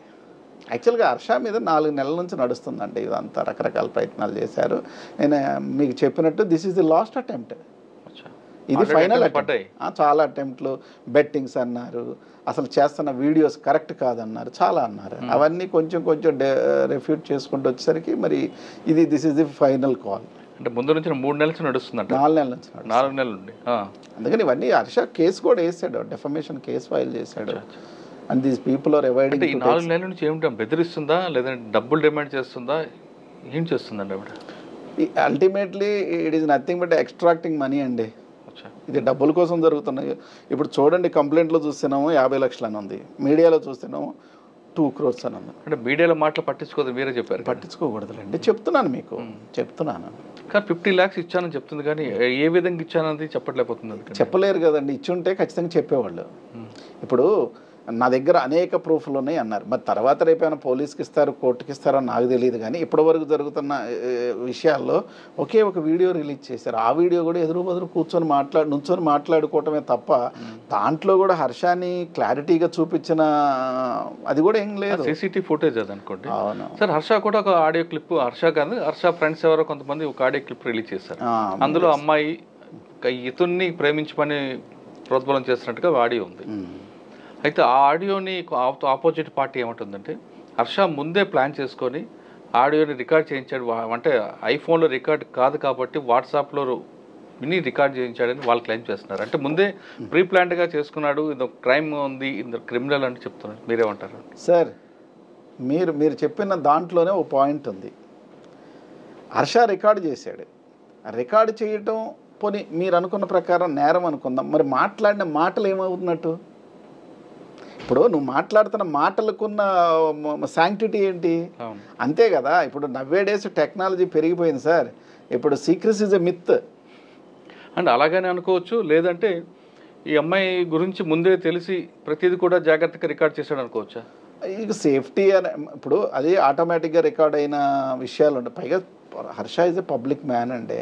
యాక్చువల్గా హర్ష మీద 4 నెలల నుంచి నడుస్తుందండి ఇదంతా, రకరకాల ప్రయత్నాలు చేశారు. నేను మీకు చెప్పినట్టు this is the last attempt, ఇది ఫైనల్ అటెంప్ట్. చాలా అటెంప్ట్లు, బెట్టింగ్స్ అన్నారు, అసలు చేస్తున్న వీడియోస్ కరెక్ట్ కాదన్నారు, చాలా అన్నారు. అవన్నీ కొంచెం రిఫ్యూట్ చేసుకుంటూ వచ్చేసరికి మరి this is the final call. అంటే ముందు నుంచి 3 నెలల నుంచి నడుస్తుందంట. 4 నెలల నుంచి 4 నెలల నుండి. అందుకని ఇవన్నీ హర్ష కేసు కూడా వేసాడు, డెఫమేషన్ కేసు ఫైల్ చేశాడు. And these people are avoiding. ఈ 4 నెలల నుంచి ఏమిటో బెదిరిస్తుందా, లేదంటే డబ్బులు డిమాండ్ చేస్తుందా, ఏం చేస్తుందండి ఆవిడ? Ultimately it is nothing but extracting money అండి. ఇది డబ్బుల కోసం జరుగుతున్నాయి. ఇప్పుడు చూడండి, కంప్లైంట్లో చూస్తున్నాము 50 లక్షలు అని ఉంది, మీడియాలో చూస్తున్నాము 2 crores అని ఉంది. అంటే మీడియాలో మాటలు పట్టించుకోదు, మీరే చెప్పారు. పట్టించుకోకూడదులేండి, చెప్తున్నాను మీకు. కానీ 50 lakhs ఇచ్చానని చెప్తుంది, కానీ ఏ విధంగా ఇచ్చానది చెప్పట్లేకపోతుంది. చెప్పలేరు కదండి, ఇచ్చి ఉంటే ఖచ్చితంగా చెప్పేవాళ్ళు. ఇప్పుడు నా దగ్గర అనేక ప్రూఫ్లు ఉన్నాయి అన్నారు. మరి తర్వాత రేపైనా పోలీస్కి ఇస్తారు, కోర్టుకి ఇస్తారో నాకు తెలియదు, కానీ ఇప్పటివరకు జరుగుతున్న విషయాల్లో ఒకే ఒక వీడియో రిలీజ్ చేశారు. ఆ వీడియో కూడా ఎదురు బదురు కూర్చొని నుంచొని మాట్లాడుకోవటమే తప్ప దాంట్లో కూడా హర్షాని క్లారిటీగా చూపించిన అది కూడా ఏం లేదు. సీసీటీవీ ఫుటేజ్ అది అనుకోండి. అవును సార్, హర్ష కూడా ఒక ఆడియో క్లిప్, హర్ష కాదు హర్ష ఫ్రెండ్స్ ఎవరో కొంతమంది ఒక ఆడియో క్లిప్ రిలీజ్ చేశారు. అందులో అమ్మాయి ఇతన్ని ప్రేమించమని ప్రోద్బలం చేస్తున్నట్టుగా ఆడియో ఉంది. అయితే ఆ ఆడియోని ఆపోజిట్ పార్టీ ఏమంటుందంటే, హర్ష ముందే ప్లాన్ చేసుకొని ఆడియోని రికార్డ్ చేయించాడు, అంటే ఐఫోన్లో రికార్డ్ కాదు కాబట్టి వాట్సాప్లో విని రికార్డ్ చేయించాడని వాళ్ళు క్లెయిమ్ చేస్తున్నారు. అంటే ముందే ప్రీ ప్లాన్డ్గా చేసుకున్నాడు, ఇది క్రైమ్ ఉంది, ఇది క్రిమినల్ అని చెప్తున్నారు. మీరేమంటారు సార్? మీరు చెప్పిన దాంట్లోనే ఒక పాయింట్ ఉంది. హర్ష రికార్డు చేశాడు, రికార్డు చేయటం పోనీ మీరు అనుకున్న ప్రకారం నేరం అనుకుందాం, మరి మాట్లాడిన మాటలు ఏమవుతున్నట్టు? ఇప్పుడు నువ్వు మాట్లాడుతున్న మాటలకున్న శాంక్టిటీ ఏంటి? అంతే కదా. ఇప్పుడు నవ్వే డేస్ టెక్నాలజీ పెరిగిపోయింది సార్. ఇప్పుడు secrecy is a myth and అలాగనే అనుకోవచ్చు. లేదంటే ఈ అమ్మాయి గురించి ముందే తెలిసి ప్రతిదీ కూడా జాగ్రత్తగా రికార్డ్ చేశాడు అనుకోవచ్చా? ఇక సేఫ్టీ అని ఇప్పుడు అది ఆటోమేటిక్గా రికార్డ్ అయిన విషయాలు ఉంటాయి. పైగా Harsha is a public man అండి.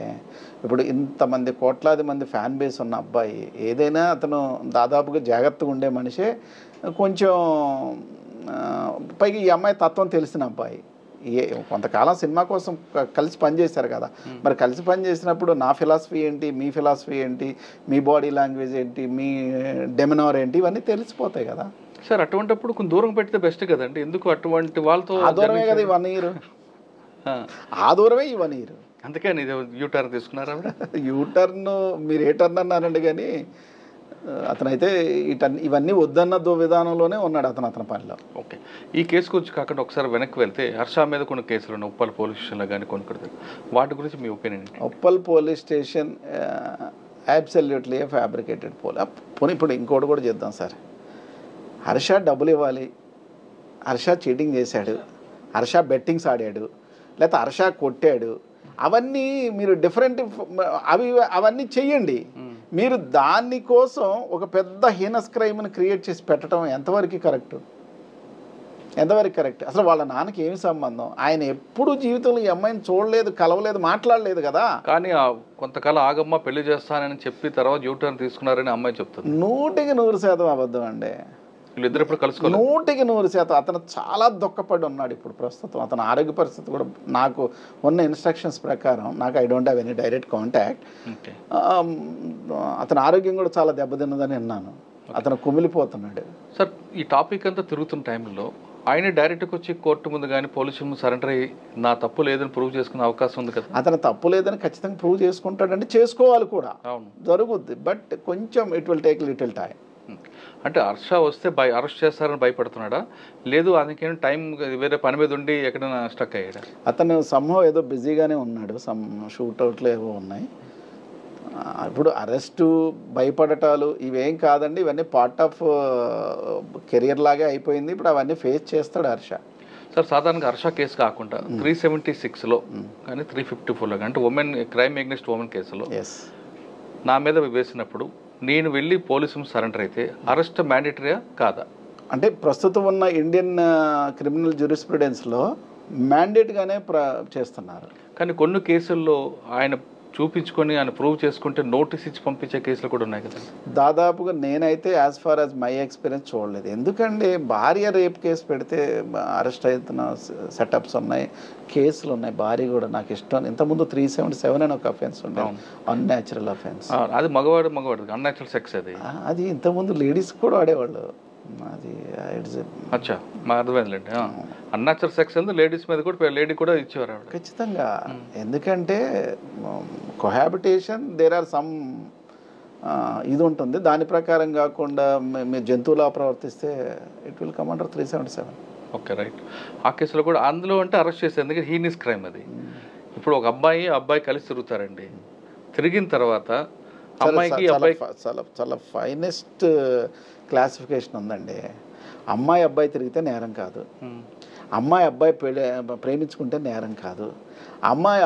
ఇప్పుడు ఇంతమంది కోట్లాది మంది ఫ్యాన్ బేస్ ఉన్న అబ్బాయి, ఏదైనా అతను దాదాపుగా జాగ్రత్తగా ఉండే మనిషే. కొంచెం పైగా ఈ అమ్మాయి తత్వం తెలిసిన అబ్బాయి. కొంతకాలం సినిమా కోసం కలిసి పనిచేశారు కదా. మరి కలిసి పనిచేసినప్పుడు నా ఫిలాసఫీ ఏంటి, మీ ఫిలాసఫీ ఏంటి, మీ బాడీ లాంగ్వేజ్ ఏంటి, మీ డెమినార్ ఏంటి, ఇవన్నీ తెలిసిపోతాయి కదా సార్. అటువంటిప్పుడు కొంచెం దూరం పెడితే బెస్ట్ కదండి. ఎందుకు అటువంటి వాళ్ళతో? ఆ దూరమే కదా ఈ 1 year, ఆ దూరమే ఈ 1 year. అందుకని యూటర్న్ తీసుకున్నారా? యూటర్న్ మీరు ఏ టర్న్ అన్నారండి, కానీ అతనైతే ఇవన్నీ వద్దన్న విధానంలోనే ఉన్నాడు అతని పనిలో. ఓకే, ఈ కేసు గురించి కాకుండా ఒకసారి వెనక్కి వెళ్తే హర్ష మీద కొన్ని కేసులు ఉన్నాయి, ఉప్పల్ పోలీస్ స్టేషన్లో కానీ కొన్ని, వాటి గురించి మీ opinion? Uppal police station absolutely fabricated పోనీ. ఇప్పుడు ఇంకోటి కూడా చేద్దాం సార్. హర్ష డబ్బులు ఇవ్వాలి, హర్ష చీటింగ్ చేశాడు, హర్ష బెట్టింగ్స్ ఆడాడు, లేకపోతే హర్ష కొట్టాడు, అవన్నీ మీరు డిఫరెంట్ అవన్నీ చెయ్యండి. మీరు దానికోసం ఒక పెద్ద హీనస్ క్రైమ్ని క్రియేట్ చేసి పెట్టడం ఎంతవరకు కరెక్ట్? అసలు వాళ్ళ నాన్నకి ఏమి సంబంధం? ఆయన ఎప్పుడు జీవితంలో ఈ అమ్మాయిని చూడలేదు, కలవలేదు, మాట్లాడలేదు కదా. కానీ కొంతకాలం ఆగమ్మ పెళ్లి చేస్తానని చెప్పి తర్వాత యూటర్న్ తీసుకున్నారని అమ్మాయి చెప్తుంది. 100% అబద్ధం అండి. వీళ్ళిద్దరు ఇప్పుడు కలుసుకోవాలి. 100% అతను చాలా దుఃఖపడి ఉన్నాడు ఇప్పుడు ప్రస్తుతం. అతని ఆరోగ్య పరిస్థితి కూడా నాకు ఉన్న ఇన్స్ట్రక్షన్స్ ప్రకారం, నాకు I don't have any direct contact, అతని ఆరోగ్యం కూడా చాలా దెబ్బతిన్నదని విన్నాను. అతను కుమిలిపోతున్నాడు. సార్, ఈ టాపిక్ అంతా తిరుగుతున్న టైంలో ఆయన డైరెక్ట్గా వచ్చి కోర్టు ముందు కానీ పోలీసుల ముందు సరెండర్ అయ్యి నా తప్పు లేదని ప్రూవ్ చేసుకునే అవకాశం ఉంది కదా? అతను తప్పు లేదని ఖచ్చితంగా ప్రూవ్ చేసుకుంటాడంటే చేసుకోవాలి కూడా, జరుగుద్ది. బట్ కొంచెం it will take little time. అంటే హర్ష వస్తే అరెస్ట్ చేస్తారని భయపడుతున్నాడా, లేదు అందుకేం టైం వేరే పని మీద ఉండి ఎక్కడైనా స్టక్ అయ్యాడా? అతను సంభవం ఏదో బిజీగానే ఉన్నాడు, షూట్అవుట్లు ఏవో ఉన్నాయి. ఇప్పుడు అరెస్టు, భయపడటాలు ఇవేం కాదండి, ఇవన్నీ పార్ట్ ఆఫ్ కెరియర్ లాగే అయిపోయింది. ఇప్పుడు అవన్నీ ఫేస్ చేస్తాడు హర్ష. సార్, సాధారణంగా హర్ష కేసు కాకుండా 376లో కానీ 354లో కానీ, అంటే క్రైమ్ అగెన్స్ట్ ఉమెన్ కేసులో నా మీద వేసినప్పుడు నేను వెళ్ళి పోలీసులు సరెండర్ అయితే అరెస్ట్ మ్యాండేటరీయా కాదా? అంటే ప్రస్తుతం ఉన్న ఇండియన్ క్రిమినల్ జ్యూరిస్ప్రుడెన్స్లో మ్యాండేట్గానే చేస్తున్నారు. కానీ కొన్ని కేసుల్లో ఆయన చూపించుకొని ఆయన ప్రూవ్ చేసుకుంటే నోటీస్ ఇచ్చి పంపించే కేసులు కూడా ఉన్నాయి కదా. దాదాపుగా నేనైతే as far as my experience చూడలేదు. ఎందుకంటే భార్య రేప్ కేసు పెడితే అరెస్ట్ అవుతున్న సెటప్స్ ఉన్నాయి, కేసులు ఉన్నాయి. భార్య కూడా నాకు ఇష్టం. ఇంతకుముందు 377 అని ఒక అఫెన్స్ ఉండే, అన్యాచురల్ అఫెన్స్. అది మగవాడు అన్యాచురల్ సెక్స్. అది ఇంతకుముందు లేడీస్ కూడా ఆడేవాళ్ళు. అది అచ్చా, మా అర్థమైందండి. అన్యాచురల్ సెక్స్ అంటే లేడీస్ మీద కూడా, లేడీ కూడా ఇచ్చేవారు ఖచ్చితంగా. ఎందుకంటే కొహాబిటేషన్ దేర్ ఆర్ సమ్ ఇది ఉంటుంది. దాని ప్రకారం కాకుండా మీరు జంతువులా ప్రవర్తిస్తే it will come under 377. Okay, right. ఆ కేసులో కూడా అందులో అంటే అరెస్ట్ చేస్తే, ఎందుకంటే హీనియస్ క్రైమ్ అది. ఇప్పుడు ఒక అబ్బాయి కలిసి తిరుగుతారండి, తిరిగిన తర్వాత అమ్మాయికి చాలా ఫైనెస్ట్ క్లాసిఫికేషన్ ఉందండి. అబ్బాయి తిరిగితే నేరం కాదు, అబ్బాయి ప్రేమించుకుంటే నేరం కాదు,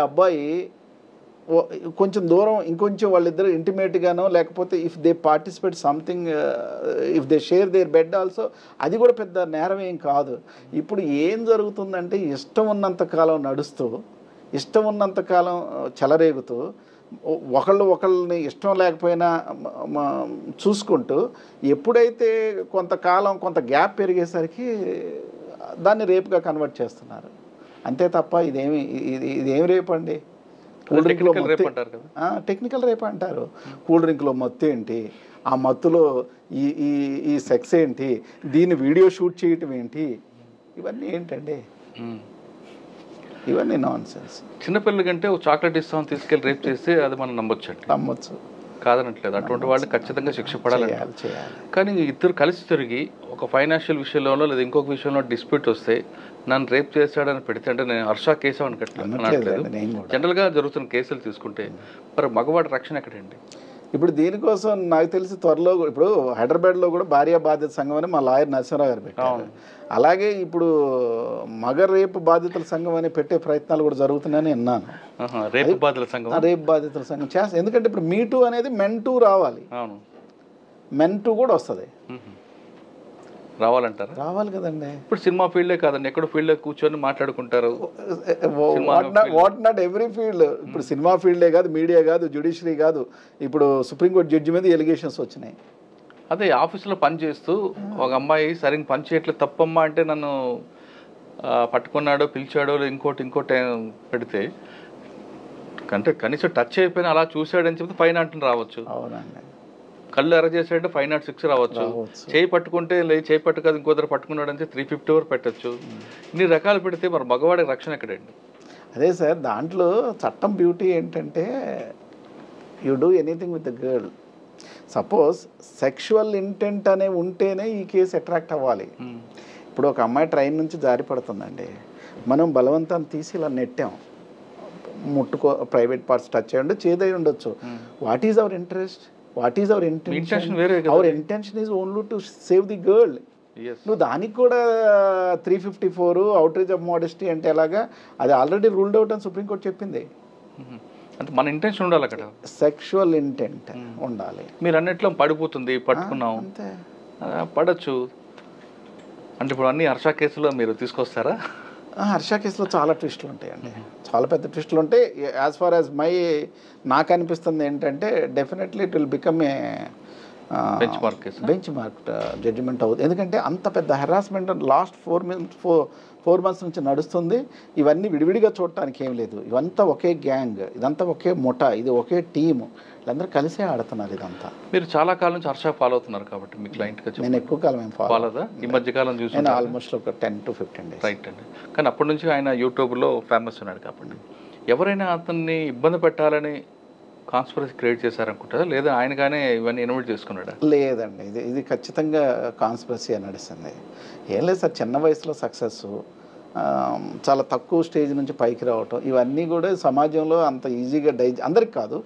అబ్బాయి కొంచెం దూరం ఇంకొంచెం వాళ్ళిద్దరు ఇంటిమేట్గానో లేకపోతే if they participate something if they share their bed also అది కూడా పెద్ద నేరం ఏం కాదు. ఇప్పుడు ఏం జరుగుతుందంటే ఇష్టం ఉన్నంతకాలం నడుస్తూ ఇష్టం ఉన్నంతకాలం చెలరేగుతూ ఒకళ్ళని ఇష్టం లేకపోయినా చూసుకుంటూ ఎప్పుడైతే కొంతకాలం కొంత గ్యాప్ పెరిగేసరికి దాన్ని రేపుగా కన్వర్ట్ చేస్తున్నారు. అంతే తప్ప ఇదేమి రేపు అండి? టెక్నికల్ రేప్ అంటారు. కూల్ డ్రింక్లో మత్తు ఏంటి, ఆ మత్తులో ఈ సెక్స్ ఏంటి, దీన్ని వీడియో షూట్ చేయటం ఏంటి, ఇవన్నీ ఏంటండి? ఇవన్నీ నాన్ సెన్స్. చిన్నపిల్లల కంటే ఒక చాక్లెట్ ఇస్తామని తీసుకెళ్ళి రేప్ చేస్తే అది మనం నమ్మొచ్చు, కాదనట్లేదు. అటువంటి వాళ్ళు ఖచ్చితంగా శిక్ష పడాలి. కానీ ఇద్దరు కలిసి తిరిగి ఒక ఫైనాన్షియల్ విషయంలో లేదా ఇంకొక విషయంలో డిస్ప్యూట్ వస్తే నన్ను రేప్ చేశాడని పెడితే, అంటే నేను హర్ష కేసు అనట్లేదు, జనరల్గా జరుగుతున్న కేసులు తీసుకుంటే మరి మగవాడి రక్షణ ఎక్కడండి? ఇప్పుడు దీనికోసం నాకు తెలిసి త్వరలో ఇప్పుడు హైదరాబాద్లో కూడా భార్య బాధిత సంఘం అని మా లాయర్ నరసింహరావు గారు పెట్టారు. అలాగే ఇప్పుడు మగ రేపు బాధితుల సంఘం అని పెట్టే ప్రయత్నాలు కూడా జరుగుతున్నాయని విన్నాను. రేపు బాధితుల సంఘం చేస్తా. ఎందుకంటే ఇప్పుడు మీ టూ అనేది మెన్ టూ రావాలి, మెన్ టూ కూడా వస్తుంది. రావాలంటారు? రావాలి కదండి. ఇప్పుడు సినిమా ఫీల్డే కాదండి, ఎక్కడ ఫీల్డ్ కూర్చొని మాట్లాడుకుంటారు. What not every field. ఇప్పుడు సినిమా ఫీల్డే కాదు, మీడియా కాదు, జ్యుడిషియరీ కాదు, ఇప్పుడు సుప్రీంకోర్టు జడ్జి మీద ఎలిగేషన్స్ వచ్చినాయి. అదే ఆఫీసులో పని చేస్తూ ఒక అమ్మాయి సరిగ్గా పని చేయట్లేదు తప్పమ్మా అంటే నన్ను పట్టుకున్నాడో పిలిచాడో ఇంకోటి పెడితే అంటే కనీసం టచ్ అయిపోయినా అలా చూశాడని చెప్తే 5 నాట్ రావచ్చు. అవునండి. కళ్ళు ఎర్ర చేసాడంటే 5 నాట్ 6 రావచ్చు. చేయి పట్టుకుంటే చేయి పట్టు కాదు ఇంకోదరు పట్టుకున్నాడు అంటే 350 వరకు పెట్టచ్చు. ఇన్ని రకాలు పెడితే మరి మగవాడి రక్షణ ఎక్కడండి? అదే సార్, దాంట్లో చట్టం బ్యూటీ ఏంటంటే you do anything with the girl. Suppose sexual intent అనే ఉంటేనే ఈ కేసు అట్రాక్ట్ అవ్వాలి. ఇప్పుడు ఒక అమ్మాయి ట్రైన్ నుంచి జారి పడుతుందండి, మనం బలవంతాన్ని తీసి ఇలా నెట్టాం, ప్రైవేట్ పార్ట్స్ టచ్ అయ్యండి, చేదై ఉండొచ్చు. What is our interest? What is our intention? Our intention is only to save the girl. నువ్వు దానికి కూడా 354 అవుట్రేజ్ ఆఫ్ మోడెస్టీ అంటే ఎలాగా? అది ఆల్రెడీ రూల్డ్ అవుట్ అని సుప్రీంకోర్టు చెప్పింది. అంటే మన ఇంటెన్షన్ ఉండాలి అక్కడ, సెక్షువల్ ఇంటెంట్ ఉండాలి. మీరు అన్నిట్లో పడిపోతుంది, పట్టుకున్నాం పడచ్చు అంటే ఇప్పుడు అన్ని హర్ష కేసులో మీరు తీసుకొస్తారా? హర్ష కేసులో చాలా ట్విస్టులు ఉంటాయండి, చాలా పెద్ద ట్విస్టులు ఉంటాయి. యాజ్ ఫార్ యాజ్ నాకు అనిపిస్తుంది ఏంటంటే definitely it will become a benchmark judgement అవుతుంది. ఎందుకంటే అంత పెద్ద హెరాస్మెంట్ లాస్ట్ 4 months నుంచి నడుస్తుంది. ఇవన్నీ విడివిడిగా చూడటానికి ఏం లేదు, ఇవంతా ఒకే గ్యాంగ్, ఇదంతా ఒకే ముఠా, ఇది ఒకే టీము, వీళ్ళందరూ కలిసే ఆడుతున్నారు ఇదంతా. మీరు చాలా కాలం నుంచి హర్ష ఫాలో అవుతున్నారు కాబట్టి మీ క్లయింట్గా నేను ఎక్కువ కాలం ఏం ఫాలో ఈ మధ్య కాలం చూసి నేను ఆల్మోస్ట్ ఒక 10 to 15 days. రైట్ అండి. కానీ అప్పటి నుంచి ఆయన యూట్యూబ్లో ఫేమస్ ఉన్నాడు కాబట్టి ఎవరైనా అతన్ని ఇబ్బంది పెట్టాలని కాన్స్పిరసీ క్రియేట్ చేశారనుకుంటారా, లేదా ఆయనగానే ఇవన్నీ ఇన్వైట్ చేసుకున్నాడా? లేదండి, ఇది ఖచ్చితంగా కాన్స్పిరసీ అని నడుస్తుంది. ఏం లేదు సార్, చిన్న వయసులో సక్సెస్, చాలా తక్కువ స్టేజ్ నుంచి పైకి రావటం, ఇవన్నీ కూడా సమాజంలో అంత ఈజీగా అందరికి కాదు,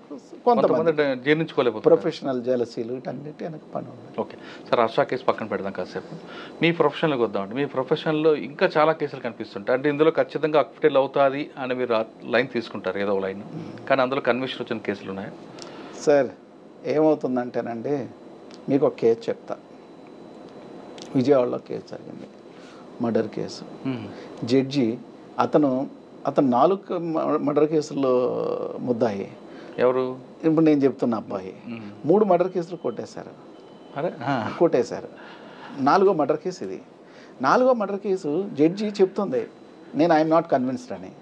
కొంతమంది జీర్ణించుకోలేకపోతే ప్రొఫెషనల్ జెలసీలు వీటన్నిటి వెనక పని ఉంది. ఓకే సార్, హర్ష కేసు పక్కన పెడదాం కాసేపు. మీ ప్రొఫెషన్లోకి వద్దామండి. మీ ప్రొఫెషన్లో ఇంకా చాలా కేసులు కనిపిస్తుంటాయి. అంటే ఇందులో ఖచ్చితంగా అక్విటల్ అవుతుంది అని మీరు లైన్ తీసుకుంటారు, ఏదో లైన్, కానీ అందులో కన్విక్షన్ వచ్చిన కేసులు ఉన్నాయి. సార్ ఏమవుతుందంటేనండి, మీకు ఒక కేసు చెప్తా. విజయవాడలో కేసు జరిగింది, మర్డర్ కేసు. జడ్జి అతను 4 మర్డర్ కేసుల్లో ముద్దాయి. ఎవరు? ఇప్పుడు నేను చెప్తున్న అబ్బాయి 3 మర్డర్ కేసులు కొట్టేశారు. 4వ మర్డర్ కేసు ఇది. 4వ మర్డర్ కేసు జడ్జి చెప్తుంది నేను ఐఎమ్ నాట్ కన్విన్స్డ్ అని.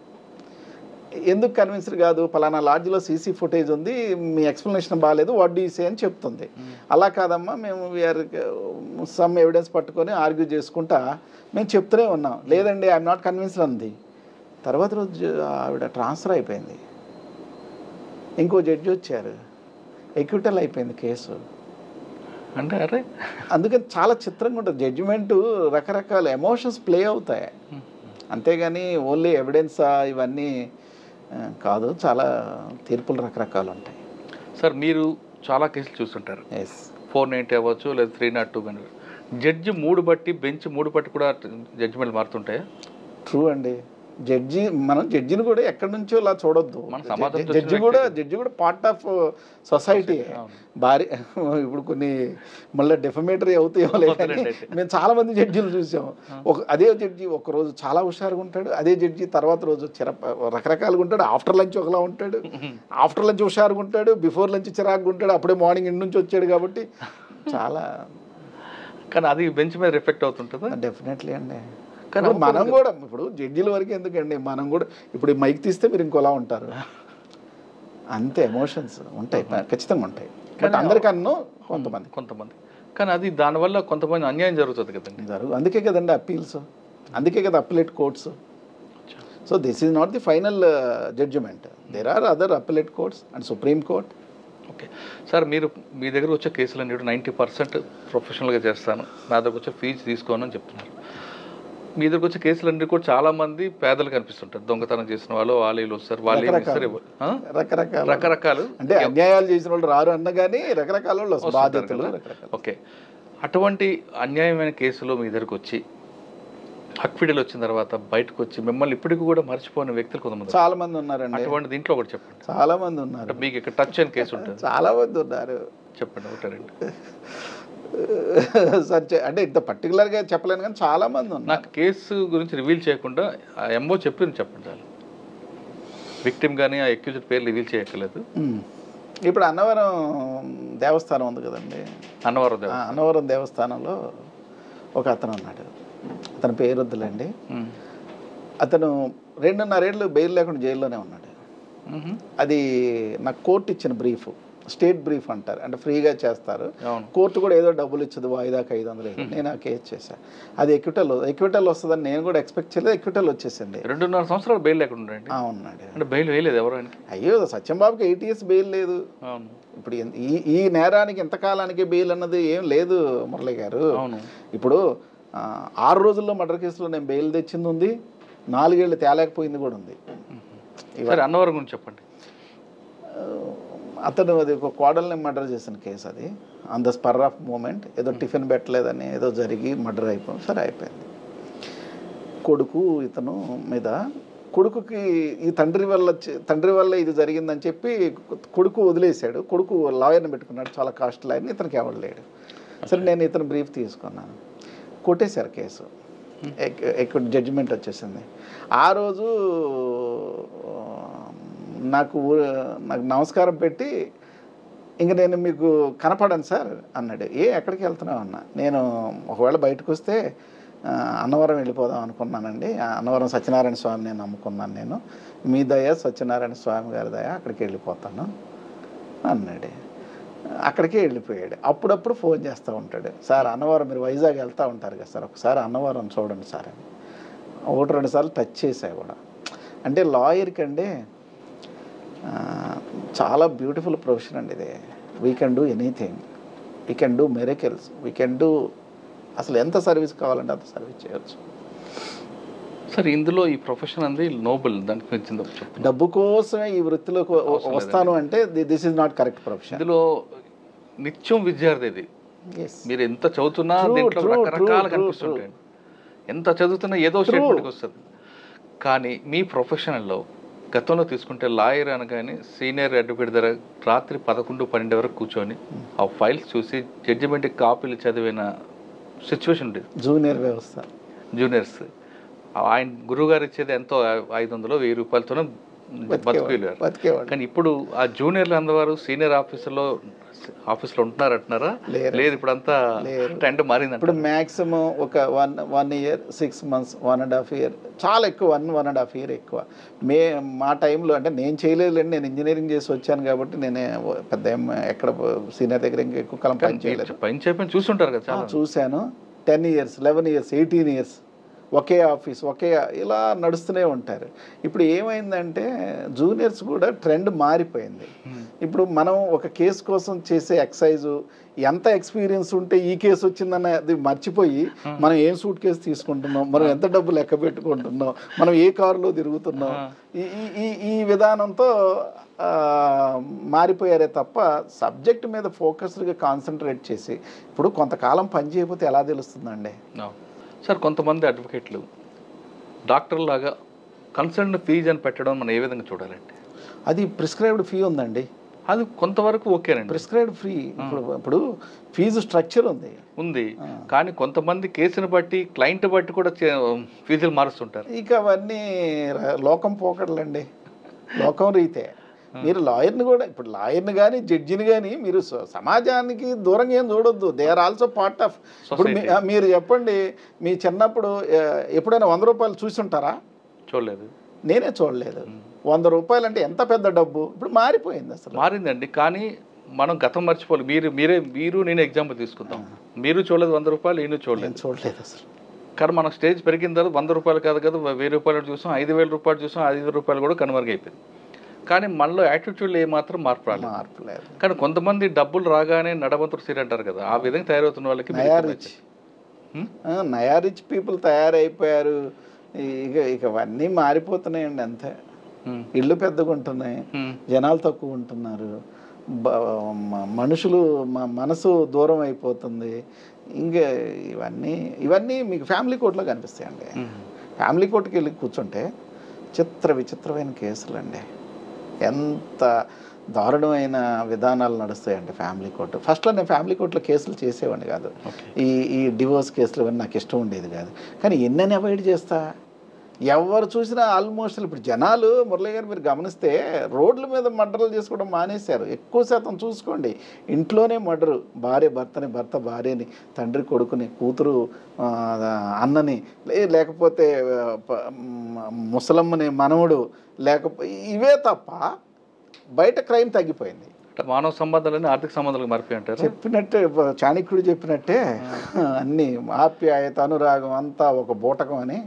ఎందుకు కన్విన్స్డ్ కాదు? పలానా లాడ్జ్లో సీసీ ఫుటేజ్ ఉంది, మీ ఎక్స్ప్లెనేషన్ బాగాలేదు, వాట్ డూ యూ సే అని చెప్తుంది. అలా కాదమ్మా, మేము వీఆర్ సమ్ ఎవిడెన్స్ పట్టుకొని ఆర్గ్యూ చేసుకుంటా మేము చెప్తూనే ఉన్నాం, లేదండి ఐఎమ్ నాట్ కన్విన్స్డ్ అంది. తర్వాత రోజు ఆవిడ ట్రాన్స్ఫర్ అయిపోయింది, ఇంకో జడ్జి వచ్చారు, ఎక్విటల్ అయిపోయింది కేసు. అంటే అరే అందుకని చాలా చిత్రంగా ఉంటుంది జడ్జిమెంటు, రకరకాల ఎమోషన్స్ ప్లే అవుతాయి, అంతేగాని ఓన్లీ ఎవిడెన్సా ఇవన్నీ కాదు, చాలా తీర్పులు రకరకాలు ఉంటాయి. సార్ మీరు చాలా కేసులు చూస్తుంటారు, 490 అవ్వచ్చు లేదా 302 కానీ జడ్జి 3 బట్టి బెంచ్ 3 బట్టి కూడా జడ్జిమెంట్ మారుతుంటాయా? ట్రూ అండి. మనం జడ్జిని కూడా ఎక్కడి నుంచో ఇలా చూడొద్దు. మన సమాజంలో జడ్జి కూడా పార్ట్ ఆఫ్ సొసైటీ. భార్య ఇప్పుడు కొన్ని మళ్ళీ డెఫమేటరీ అవుతాయో లేదని మేము చాలా మంది జడ్జిలు చూసాం. అదే జడ్జి ఒక రోజు చాలా హుషారుగా ఉంటాడు, అదే జడ్జి తర్వాత రోజు రకరకాలుగా ఉంటాడు. ఆఫ్టర్ లంచ్ ఒకలా ఉంటాడు, ఆఫ్టర్ లంచ్ హుషారుగా ఉంటాడు, బిఫోర్ లంచ్ చిరాకుగా ఉంటాడు, అప్పుడే మార్నింగ్ ఇంటి నుంచి వచ్చాడు కాబట్టి చాలా. కానీ అది బెంచ్ మీద రిఫ్లెక్ట్ అవుతుంటుందా? డెఫినెట్లీ అండి. కానీ మనం కూడా ఇప్పుడు జడ్జిల వరకు ఎందుకండి, మనం కూడా ఇప్పుడు మైక్ తీస్తే మీరు ఇంకోలా ఉంటారు, అంతే. ఎమోషన్స్ ఉంటాయి, ఖచ్చితంగా ఉంటాయి. బట్ అందరికన్నా కొంతమంది కానీ అది దానివల్ల కొంతమంది అన్యాయం జరుగుతుంది కదండి. అందుకే కదండి అప్పీల్స్, అందుకే కదా appellate courts. So this is not the final judgment. There are other appellate courts and supreme court. Okay sir, మీ దగ్గర వచ్చే కేసులన్నీ 90% ప్రొఫెషనల్గా చేస్తాను, నా దగ్గర వచ్చే ఫీజు తీసుకోను అని చెప్తున్నారు. మీ దగ్గరకు వచ్చే కేసులన్నీ కూడా చాలా మంది పేదలు కనిపిస్తుంటారు. దొంగతనం చేసిన వాళ్ళు వస్తారు, రకరకాలు అంటే అన్యాయాలు చేసిన వాళ్ళు రారు అన్న కానీ రకరకాల వాళ్ళు బాధ్యతలు. ఓకే, అటువంటి అన్యాయమైన కేసులో మీ దగ్గరకు వచ్చి అక్విడల్ వచ్చిన తర్వాత బయటకు వచ్చి మిమ్మల్ని ఇప్పటికీ కూడా మర్చిపోయిన వ్యక్తులు కొంతమంది చాలా మంది ఉన్నారండి. అటువంటి దీంట్లో కూడా చెప్పండి. చాలా మంది ఉన్నారు. మీకు ఇక్కడ టచ్ అయిన కేసు ఉంటుంది. చాలా మంది ఉన్నారు, చెప్పండి. ఒకటారండి సార్, అంటే ఇంత పర్టికులర్గా చెప్పలేను కానీ చాలా మంది ఉన్నారు. నాకు కేసు గురించి రివీల్ చేయకుండా ఎంఓ చెప్పి చెప్పండి చాలు. విక్టిమ్ కానీ ఆ అక్యూజ్డ్ పేరు రివీల్ చేయక్కర్లేదు. ఇప్పుడు అన్నవరం దేవస్థానం ఉంది కదండి, అన్నవరం దేవస్థానంలో ఒక అతను ఉన్నాడు. అతని పేరు వద్దులేండి. అతను 2.5 ఏళ్ళు బెయిల్ లేకుండా జైల్లోనే ఉన్నాడు. అది నాకు కోర్టు ఇచ్చిన బ్రీఫ్, స్టేట్ బ్రీఫ్ అంటారు, అంటే ఫ్రీగా చేస్తారు. కోర్టు కూడా ఏదో డబ్బులు ఇచ్చదు, వాయిదాకి 500. నేను ఆ కేసు చేశాను. అది ఎక్విటల్ వస్తుందని నేను కూడా ఎక్స్పెక్ట్ చేయలేదు. ఎక్విటల్ వచ్చేసింది. 2.5 సంవత్సరాలు బెయిల్ లేకుండా ఉన్నాడు. అంటే బెయిల్ వేయలేదు ఎవరు? అయ్యో, సత్యంబాబుకి 8 years బెయిల్ లేదు. ఇప్పుడు ఈ నేరానికి ఎంతకాలానికి బెయిల్ అన్నది ఏం లేదు మురళి గారు. ఇప్పుడు 6 రోజుల్లో మర్డర్ కేసులో నేను బెయిల్ తెచ్చింది ఉంది, 4 ఏళ్ళు తేలేకపోయింది కూడా ఉంది. అన్నవరం గురించి చెప్పండి. అతను అది ఒక కోడల్ని మర్డర్ చేసిన కేసు. అది on the spur of moment, ఏదో టిఫిన్ పెట్టలేదని ఏదో జరిగి మర్డర్ అయిపోయింది. సరే, అయిపోయింది. కొడుకు ఇతను మీద, కొడుకుకి ఈ తండ్రి వల్ల ఇది జరిగిందని చెప్పి కొడుకు వదిలేశాడు. కొడుకు లాయర్ని పెట్టుకున్నాడు, చాలా కాస్ట్ లాయర్ని. ఇతనికి ఎవరు లేడు. సరే, నేను ఇతను బ్రీఫ్ తీసుకున్నాను. కొట్టేశారు కేసు. ఎక్కువ జడ్జిమెంట్ వచ్చేసింది. ఆ రోజు నాకు నమస్కారం పెట్టి, ఇంక నేను మీకు కనపడను సార్ అన్నాడు. ఎక్కడికి వెళ్తున్నావు అన్న. నేను ఒకవేళ బయటకు వస్తే అన్నవరం వెళ్ళిపోదాం అనుకున్నానండి. అన్నవరం సత్యనారాయణ స్వామి నేను నమ్ముకున్నాను. నేను మీ దయ, సత్యనారాయణ స్వామి గారి దయ, అక్కడికి వెళ్ళిపోతాను అన్నాడు. అక్కడికే వెళ్ళిపోయాడు. అప్పుడప్పుడు ఫోన్ చేస్తూ ఉంటాడు, సార్ అన్నవరం మీరు వైజాగ్ వెళ్తూ ఉంటారు కదా సార్, ఒకసారి అన్నవరం చూడండి సార్ అని. 1-2 సార్లు టచ్ చేశాయి కూడా. అంటే లాయర్కి అండి చాలా బ్యూటిఫుల్ ప్రొఫెషన్ అండి ఇది. We can do anything, we can do miracles, we can do, అసలు ఎంత సర్వీస్ కావాలంటే అంత సర్వీస్ చేయవచ్చు. సార్, ఇందులో ఈ ప్రొఫెషన్ అనేది నోబెల్, దానికి పెంచింది డబ్బు కోసమే ఈ వృత్తిలోకి వస్తాను అంటే this is not correct profession. ఇందులో నిత్యం విద్యార్థి ఇది. మీరు ఎంత చదువుతున్నా దీంట్లో రకరకాలు కనిపిస్తుంటాయి. ఎంత చదువుతున్నా ఏదో స్టేట్మెంట్కి వస్తుంది. కానీ మీ ప్రొఫెషనల్లో గతంలో తీసుకుంటే లాయర్ అనగానే సీనియర్ అడ్వకేట్ దగ్గర రాత్రి 11-12 వరకు కూర్చొని ఆ ఫైల్స్ చూసి జడ్జిమెంట్ కాపీలు చదివిన సిచ్యువేషన్ ఉండేది. జూనియర్స్ ఆయన గురువుగారు ఇచ్చేది ఎంతో 500-1000 రూపాయలతోనే బతికేవారు. కానీ ఇప్పుడు ఆ జూనియర్లు అందవారు సీనియర్ ఆఫీస్లో ఉంటున్నారంటున్నారా? లేదు, ఇప్పుడు అంతా ట్రెండ్ మారింది. ఇప్పుడు మ్యాక్సిమం ఒక 1 year 6 months 1.5 year, చాలా ఎక్కువ, 1.5 year ఎక్కువ. మా టైంలో అంటే నేను చేయలేదులేండి, నేను ఇంజనీరింగ్ చేసి వచ్చాను కాబట్టి నేనే పెద్ద ఎక్కడ సీనియర్ దగ్గర ఇంకా ఎక్కువ కాలం పని చేయలేదు. పని చూస్తుంటారు కదా, చూశాను. 10 years 11 years 18 years ఒకే ఆఫీస్, ఇలా నడుస్తూనే ఉంటారు. ఇప్పుడు ఏమైందంటే జూనియర్స్ కూడా ట్రెండ్ మారిపోయింది. ఇప్పుడు మనం ఒక కేసు కోసం చేసే ఎక్సైజు, ఎంత ఎక్స్పీరియన్స్ ఉంటే ఈ కేసు వచ్చిందన్న అది మర్చిపోయి మనం ఏం సూట్ కేసు తీసుకుంటున్నాం, మనం ఎంత డబ్బు లెక్క పెట్టుకుంటున్నాం, మనం ఏ కారులో తిరుగుతున్నాం, ఈ విధానంతో మారిపోయారే తప్ప సబ్జెక్ట్ మీద ఫోకస్డ్గా కాన్సన్ట్రేట్ చేసి, ఇప్పుడు కొంతకాలం పని చేయకపోతే ఎలా తెలుస్తుందండి? సార్, కొంతమంది అడ్వకేట్లు డాక్టర్ లాగా కన్సర్న్ ఫీజు అని పెట్టడం మనం ఏ విధంగా చూడాలండి? అది ప్రిస్క్రైబ్డ్ ఫీ ఉందండి. అది కొంతవరకు ఓకేనండి, ప్రిస్క్రైబ్డ్ ఫీ. ఇప్పుడు ఫీజు స్ట్రక్చర్ ఉంది. కానీ కొంతమంది కేసుని బట్టి క్లయింట్ బట్టి కూడా ఫీజులు మారుస్తుంటారు. ఇక అవన్నీ లోకం పోకడలండి, లోకం రీతే. మీరు లాయర్ని కూడా, ఇప్పుడు లాయర్ని కానీ జడ్జిని కానీ మీరు సమాజానికి దూరంగా ఏం చూడొద్దు. They are also part of. ఇప్పుడు మీరు చెప్పండి, మీ చిన్నప్పుడు ఎప్పుడైనా 100 రూపాయలు చూసుంటారా? చూడలేదు. నేనే చూడలేదు. 100 రూపాయలు అంటే ఎంత పెద్ద డబ్బు. ఇప్పుడు మారిపోయింది, అసలు మారిందండి. కానీ మనం గతం మర్చిపోవాలి. మీరు నేను ఎగ్జాంపుల్ తీసుకుందాం. మీరు చూడలేదు 100 రూపాయలు, నేను చూడలేదు అసలు. కానీ మనకు స్టేజ్ పెరిగిన తర్వాత 100 రూపాయలు కాదు కదా, 1000 రూపాయలు చూసాం, 5000 రూపాయలు చూసాం, 5,000 రూపాయలు కూడా కనుమరుగైపోయింది. కానీ మనలో యాటిట్యూడ్లో ఏమాత్రం మార్పు రాలేదు. కానీ కొంతమంది డబ్బులు రాగానే నడవంతుడు సీర్ అంటారు కదా, ఆ విధంగా తయారవుతున్న వాళ్ళకి నయా రిచ్ పీపుల్ తయారైపోయారు. ఇక అవన్నీ మారిపోతున్నాయండి అంతే. ఇళ్ళు పెద్దగా ఉంటున్నాయి, జనాలు తక్కువ ఉంటున్నారు, మనుషులు మనసు దూరం అయిపోతుంది. ఇంకా ఇవన్నీ మీకు ఫ్యామిలీ కోర్టులో కనిపిస్తాయండి. ఫ్యామిలీ కోర్టుకి వెళ్ళి కూర్చుంటే విచిత్రమైన కేసులండి. ఎంత దారుణమైన విధానాలు నడుస్తాయండి ఫ్యామిలీ కోర్టు. ఫస్ట్లో నేను ఫ్యామిలీ కోర్టులో కేసులు చేసేవాడిని కాదు. ఈ డివోర్స్ కేసులు ఇవన్నీ నాకు ఇష్టం ఉండేది కాదు. కానీ ఎన్నని అవాయిడ్ చేస్తా. ఎవరు చూసినా ఆల్మోస్ట్ ఇప్పుడు జనాలు, మురళి గారు మీరు గమనిస్తే రోడ్ల మీద మర్డర్లు చేసుకోవడం మానేశారు. ఎక్కువ శాతం చూసుకోండి ఇంట్లోనే మర్డరు. భార్య భర్తని, భర్త భార్యని, తండ్రి కొడుకుని, కూతురు అన్నని, లేకపోతే ముసలమ్మని మనవడు, లేకపోతే ఇవే తప్ప బయట క్రైమ్ తగ్గిపోయింది. మానవ సంబంధాలని ఆర్థిక సంబంధాలకు మారిపోయి అంటారు. చెప్పినట్టే చాణక్యుడు చెప్పినట్టే అన్ని ఆప్యాయత, అనురాగం అంతా ఒక బూటకం అని.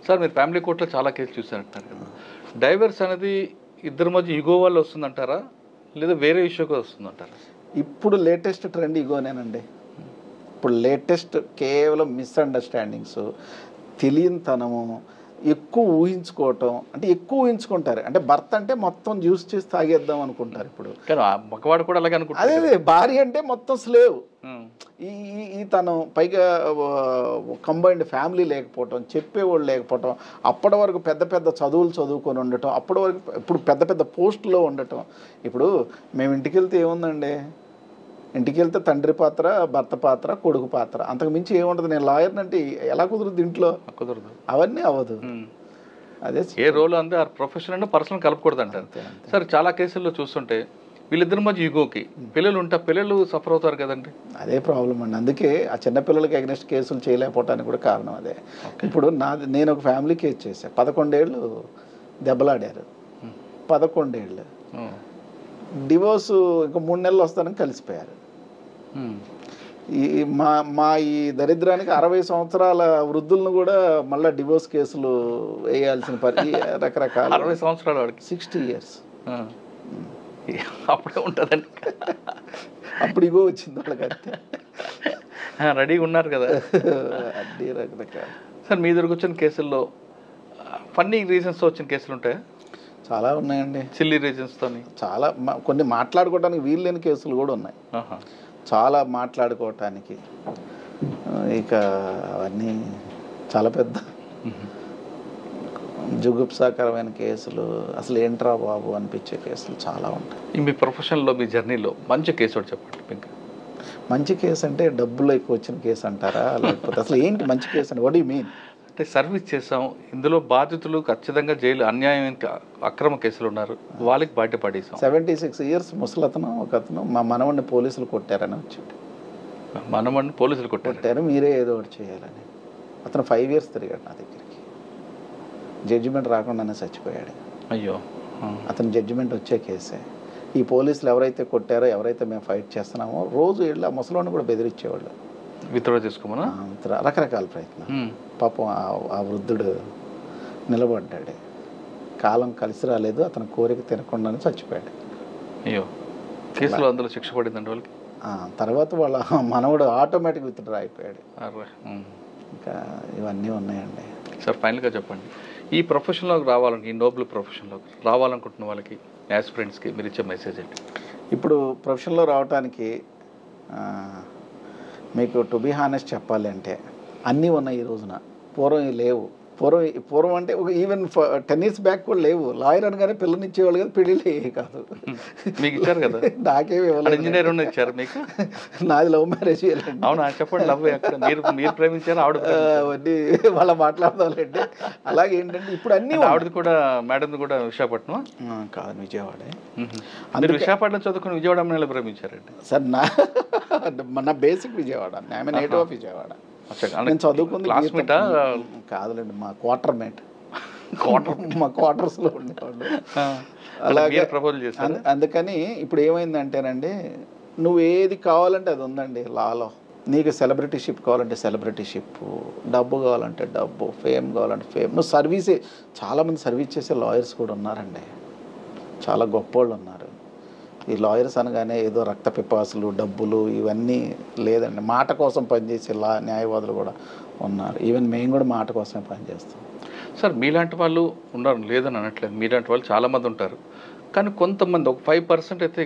సార్, మీరు ఫ్యామిలీ కోర్టులో చాలా కేసులు చూసారంటారు కదా, డైవర్స్ అనేది ఇద్దరి మధ్య ఈగో వల్ల వస్తుందంటారా, లేదా వేరే ఇష్యూగా వస్తుందంటారా? ఇప్పుడు లేటెస్ట్ ట్రెండ్ ఈగోనేనండి. ఇప్పుడు లేటెస్ట్ కేవలం మిస్అండర్స్టాండింగ్స్, తెలియనితనము, ఎక్కువ ఊహించుకోవటం. అంటే ఎక్కువ ఊహించుకుంటారు. అంటే భర్త అంటే మొత్తం జ్యూస్ చేసి తాగేద్దాం అనుకుంటారు. ఇప్పుడు మగవాడు కూడా అలాగే అనుకుంటారు. అదే భార్య అంటే మొత్తం స్లేవ్. ఈ తను పైగా కంబైన్డ్ ఫ్యామిలీ లేకపోవటం, చెప్పేవాళ్ళు లేకపోవటం, అప్పటి వరకు పెద్ద పెద్ద చదువులు చదువుకొని ఉండటం, అప్పటి వరకు ఇప్పుడు పెద్ద పెద్ద పోస్టులో ఉండటం. ఇప్పుడు మేము ఇంటికి వెళ్తే ఏముందండి, ఇంటికి వెళ్తే తండ్రి పాత్ర, భర్త పాత్ర, కొడుకు పాత్ర, అంతకు మించి ఏముంటుంది. నేను లాయర్ని అంటే ఎలా కుదురుద్ది ఇంట్లో? కుదరదు, అవన్నీ అవ్వదు. అదే ఏ రోల్ అంతే, ఆ ప్రొఫెషన్ అంటే పర్సనల్ కలపకూడదు అంటారు. సరే, చాలా కేసుల్లో చూస్తుంటే వీళ్ళిద్దరి మధ్య ఈగోకి పిల్లలు ఉంటే పిల్లలు సఫర్ అవుతారు కదండి. అదే ప్రాబ్లం అండి. అందుకే ఆ చిన్నపిల్లలకి అగెన్స్ట్ కేసులు చేయలేకపోవటానికి కూడా కారణం అదే. ఇప్పుడు నేను ఒక ఫ్యామిలీ కేసు చేశాను. 11 ఏళ్ళు దెబ్బలాడారు. 11 ఏళ్ళు డివోర్సు ఇంకా 3 నెలలు వస్తానని కలిసిపోయారు. ఈ దరిద్రానికి 60 సంవత్సరాల వృద్ధులను కూడా మళ్ళీ డివోర్స్ కేసులు వేయాల్సిన రకరకాల 60 సంవత్సరాల వాడికి 60 years అప్పుడే ఉంటుందండి. అప్పుడు ఇగో వచ్చింది వాళ్ళకి, అంతే. రెడీగా ఉన్నారు కదా అన్నీ రకరకాల. సార్, మీ దగ్గరకు వచ్చిన కేసుల్లో ఫన్నీ రీజన్స్ వచ్చిన కేసులు ఉంటాయా? చాలా ఉన్నాయండి. సిల్లీ రీజన్స్తో చాలా, కొన్ని మాట్లాడుకోవడానికి వీలు లేని కేసులు కూడా ఉన్నాయి. చాలా మాట్లాడుకోవటానికి. ఇక అవన్నీ చాలా పెద్ద జుగుప్సాకరమైన కేసులు, అసలు ఏంట్రా బాబు అనిపించే కేసులు చాలా ఉంటాయి. మీ ప్రొఫెషన్లో, మీ జర్నీలో మంచి కేసు ఒకటి చెప్పండి. ఇంకా మంచి కేసు అంటే డబ్బులు ఎక్కువ వచ్చిన కేసు అంటారా, లేకపోతే అసలు ఏంటి మంచి కేసు అంటే? What you mean? అంటే సర్వీస్ చేసాం, ఇందులో బాధితులు ఖచ్చితంగా జైలు అన్యాయం అక్రమ కేసులు ఉన్నారు, వాళ్ళకి బయటపడేసాం. 76 years ముసలతను ఒకతను మా మనవడిని పోలీసులు కొట్టారని వచ్చింది. మనవడిని పోలీసులు కొట్టారు, మీరే ఏదో ఒకటి చేయాలని. అతను 5 years తిరిగాడు నా దగ్గరికి. జడ్జిమెంట్ రాకుండానే చచ్చిపోయాడు. అయ్యో. అతను జడ్జిమెంట్ వచ్చే కేసే. ఈ పోలీసులు ఎవరైతే కొట్టారో, ఎవరైతే మేము ఫైట్ చేస్తున్నామో, రోజు వెళ్ళి ఆ ముసలోని కూడా బెదిరించేవాళ్ళు. విత్డ్రా చేసుకోమన్నా రకరకాల ప్రయత్నం. పాపం ఆ వృద్ధుడు నిలబడ్డాడు. కాలం కలిసి రాలేదు, అతని కోరిక తినకుండానే చచ్చిపోయాడు. అయ్యో. కేసులో అందులో శిక్ష పడిందండి వాళ్ళకి. తర్వాత వాళ్ళ మనవడు ఆటోమేటిక్ విత్డ్రా అయిపోయాడు. ఇంకా ఇవన్నీ ఉన్నాయండి. సార్, ఫైనల్గా చెప్పండి, ఈ ప్రొఫెషన్లోకి రావాలని, ఈ నోబుల్ ప్రొఫెషన్లోకి రావాలనుకుంటున్న వాళ్ళకి, యాస్పిరెంట్స్కి మీరు ఇచ్చే మెసేజ్ ఏంటి? ఇప్పుడు ప్రొఫెషన్లో రావడానికి మీకు టు బీ హానెస్ట్ చెప్పాలి అంటే అన్నీ ఉన్నాయి ఈ రోజున. పూర్వం లేవు. పూర్వం అంటే ఒక ఈవెన్ 10 years బ్యాక్ కూడా లేవు. లాయర్ అనగానే పిల్లనిచ్చేవాళ్ళు కదా, పెళ్ళిళ్ళు కాదు. మీకు ఇచ్చారు కదా, నాకేమి ఇవ్వలేదు. ఇంజనీర్ ఇచ్చారు మీకు. నాది లవ్ మ్యారేజ్. అవునా, చెప్పండి. లవ్ ఎక్కడ మీరు ప్రేమించారు, ఆవిడ అవన్నీ వాళ్ళ మాట్లాడదాంలేండి. అలాగే ఏంటంటే ఇప్పుడు అన్ని ఆవిడది కూడా, మేడంది కూడా విశాఖపట్నం కాదు, విజయవాడే. మీరు విశాఖపట్నం చదువుకుని విజయవాడ అమ్మాయిలు ప్రేమించారండి? సార్ నా basic Vijayawada, I'm native of Vijayawada. నేను చదువుకుంది కాదులేండి, మా క్వార్టర్ మేట్, మా క్వార్టర్స్లో ఉండేవాళ్ళు. అలాగే ప్రపోజల్ చేశారు. అందుకని ఇప్పుడు ఏమైందంటేనండి, నువ్వు ఏది కావాలంటే అది ఉందండి లాలో. నీకు సెలబ్రిటీషిప్ కావాలంటే సెలబ్రిటీషిప్, డబ్బు కావాలంటే డబ్బు, ఫేమ్ కావాలంటే ఫేమ్. నువ్వు సర్వీసే, చాలామంది సర్వీస్ చేసే లాయర్స్ కూడా ఉన్నారండి, చాలా గొప్పోళ్ళు ఉన్నారు. ఈ లాయర్స్ అనగానే ఏదో రక్త పిపాసులు, డబ్బులు ఇవన్నీ లేదండి. మాట కోసం పనిచేసే న్యాయవాదులు కూడా ఉన్నారు. ఈవెన్ మేము కూడా మాట కోసమే పనిచేస్తాం. సార్ మీలాంటి వాళ్ళు ఉన్నారు, లేదని అనట్లేదు, మీలాంటి వాళ్ళు చాలామంది ఉంటారు. కానీ కొంతమంది ఒక 5% అయితే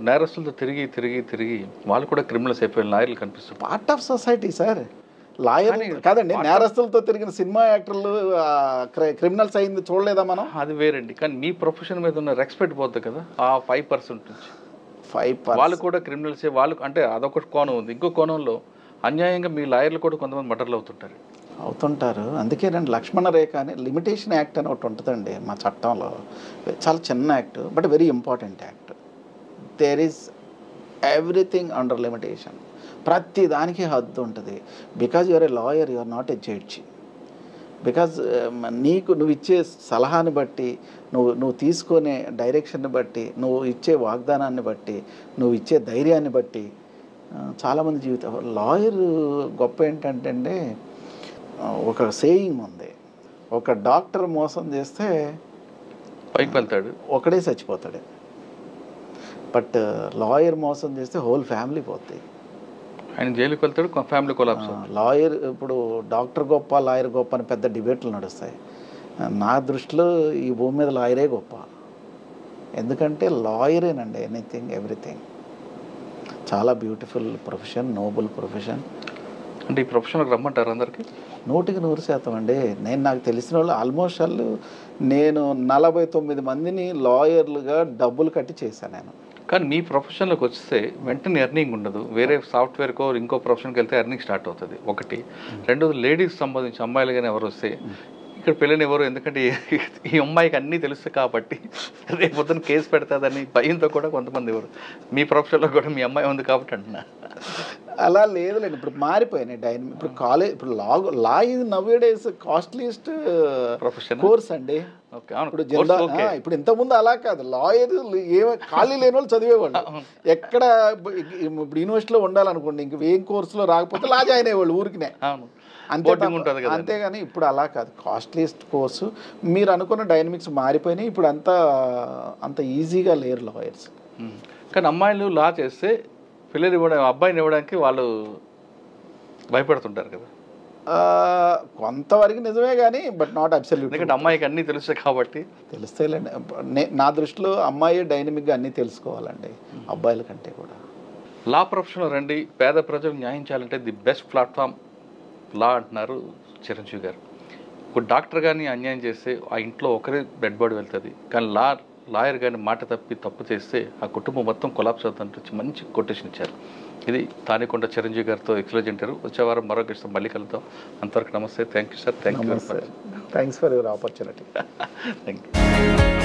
నేరస్తులతో తిరిగి తిరిగి తిరిగి వాళ్ళు కూడా క్రిమినల్స్ అయిపోయిన లాయర్లు కనిపిస్తారు. Part of society sir. Lawyer కాదండి, నేరస్తులతో తిరిగిన సినిమా యాక్టర్లు క్రిమినల్స్ అయింది చూడలేదా మనం? అది వేరండి. కానీ మీ ప్రొఫెషన్ మీద ఉన్న రెస్పెక్ట్ పోతుంది కదా ఆ 5% నుంచి. 5% వాళ్ళు కూడా క్రిమినల్సే. వాళ్ళు అంటే అదొక కోణం ఉంది. ఇంకో కోణంలో అన్యాయంగా మీ లాయర్లు కూడా కొంతమంది మర్డర్లు అవుతుంటారు. అందుకేనండి లక్ష్మణ రేఖ అని లిమిటేషన్ యాక్ట్ అని ఒకటి ఉంటుందండి మా చట్టంలో. చాలా చిన్న act, but very important act. There is everything under limitation. ప్రతి దానికి హద్దు ఉంటుంది. Because you're a lawyer, you're not a judge. Because నువ్వు ఇచ్చే సలహాని బట్టి, నువ్వు తీసుకునే డైరెక్షన్ని బట్టి, నువ్వు ఇచ్చే వాగ్దానాన్ని బట్టి, నువ్వు ఇచ్చే ధైర్యాన్ని బట్టి చాలామంది జీవితం. లాయర్ గొప్ప ఏంటంటే ఒక సేయింగ్ ఉంది, ఒక డాక్టర్ మోసం చేస్తే పైకి వెళ్తాడు, ఒకడే చచ్చిపోతాడు. బట్ లాయర్ మోసం చేస్తే హోల్ ఫ్యామిలీ పోతాయి. ఆయన జైలుకి వెళ్తాడు, ఫ్యామిలీ కొలాప్స్. లాయర్ ఇప్పుడు డాక్టర్ గొప్ప, లాయర్ గొప్ప అని పెద్ద డిబేట్లు నడుస్తాయి. నా దృష్టిలో ఈ భూమి మీద లాయరే గొప్ప. ఎందుకంటే లాయరేనండి ఎనీథింగ్ ఎవ్రీథింగ్. చాలా బ్యూటిఫుల్ ప్రొఫెషన్, నోబుల్ ప్రొఫెషన్. అంటే ఈ ప్రొఫెషన్కి రమ్మంటారు అందరికీ? 100% అండి. నాకు తెలిసిన వాళ్ళు ఆల్మోస్ట్ వాళ్ళు, నేను 49 మందిని లాయర్లుగా డబ్బులు కట్టి చేశాను నేను. కానీ మీ ప్రొఫెషన్లోకి వస్తే వెంటనే ఎర్నింగ్ ఉండదు. వేరే సాఫ్ట్వేర్కో ఇంకో ప్రొఫెషన్కి వెళ్తే ఎర్నింగ్ స్టార్ట్ అవుతుంది ఒకటి. రెండోది లేడీస్ సంబంధించి అమ్మాయిలు కానీ ఎవరు వస్తే ఇక్కడ పెళ్ళని ఎవరు, ఎందుకంటే ఈ అమ్మాయికి అన్నీ తెలుస్తాయి కాబట్టి రేపు పొద్దున్న కేసు పెడతాదని భయంతో కూడా కొంతమంది ఎవరు. మీ ప్రొఫెషన్లో కూడా మీ అమ్మాయి ఉంది కాబట్టి అంటున్నా. అలా లేదులేండి, ఇప్పుడు మారిపోయినాయి డైనమిక్. ఇప్పుడు కాలేజ్, ఇప్పుడు law is now days costliest profession course అండి. ఇప్పుడు ఇంతకుముందు అలా కాదు. లాయర్ ఖాళీ లేని వాళ్ళు చదివేవాళ్ళు. ఎక్కడ ఇప్పుడు యూనివర్సిటీలో ఉండాలనుకోండి, ఇంక ఏం కోర్సులో రాకపోతే లా జాయిన్ అయ్యేవాళ్ళు ఊరికినే. అంతేగాని ఇప్పుడు అలా కాదు, కాస్ట్లీస్ట్ కోర్సు. మీరు అనుకున్న డైనమిక్స్ మారిపోయినాయి. ఇప్పుడు అంత ఈజీగా లేరు లాయర్స్. కానీ అమ్మాయిలు లా చేస్తే పిల్లలు ఇవ్వడం, అబ్బాయిని ఇవ్వడానికి వాళ్ళు భయపడుతుంటారు కదా. కొంతవరకు నిజమే కానీ బట్ నాట్ అబ్సల్యూట్. ఎందుకంటే అమ్మాయికి అన్నీ తెలుస్తాయి కాబట్టి. తెలుస్తాయిలేండి. నా దృష్టిలో అమ్మాయి డైనమిక్గా అన్నీ తెలుసుకోవాలండి అబ్బాయిల కంటే కూడా. లా ప్రొఫెషన్లో రండి, పేద ప్రజలకు న్యాయం చేయాలంటే ది బెస్ట్ ప్లాట్ఫామ్ లా అంటున్నారు చిరంజీవి గారు. ఒక డాక్టర్ కానీ అన్యాయం చేస్తే ఆ ఇంట్లో ఒకరే డెడ్ బాడీ వెళ్తుంది. కానీ లాయర్ కానీ మాట తప్పు చేస్తే ఆ కుటుంబం మొత్తం కొలాప్స్ అవుతుంటే మంచి కొటేషన్ ఇచ్చారు. ఇది తానికొండ చిరంజీవి గారితో ఎక్సలెంట్ ఇంటర్వ్యూ. వచ్చే వారం మరొక విషయం మళ్ళీ కలుద్దాం. అంతవరకు నమస్తే. Thank you sir. Thank you very much. Thanks for your opportunity. Thank you.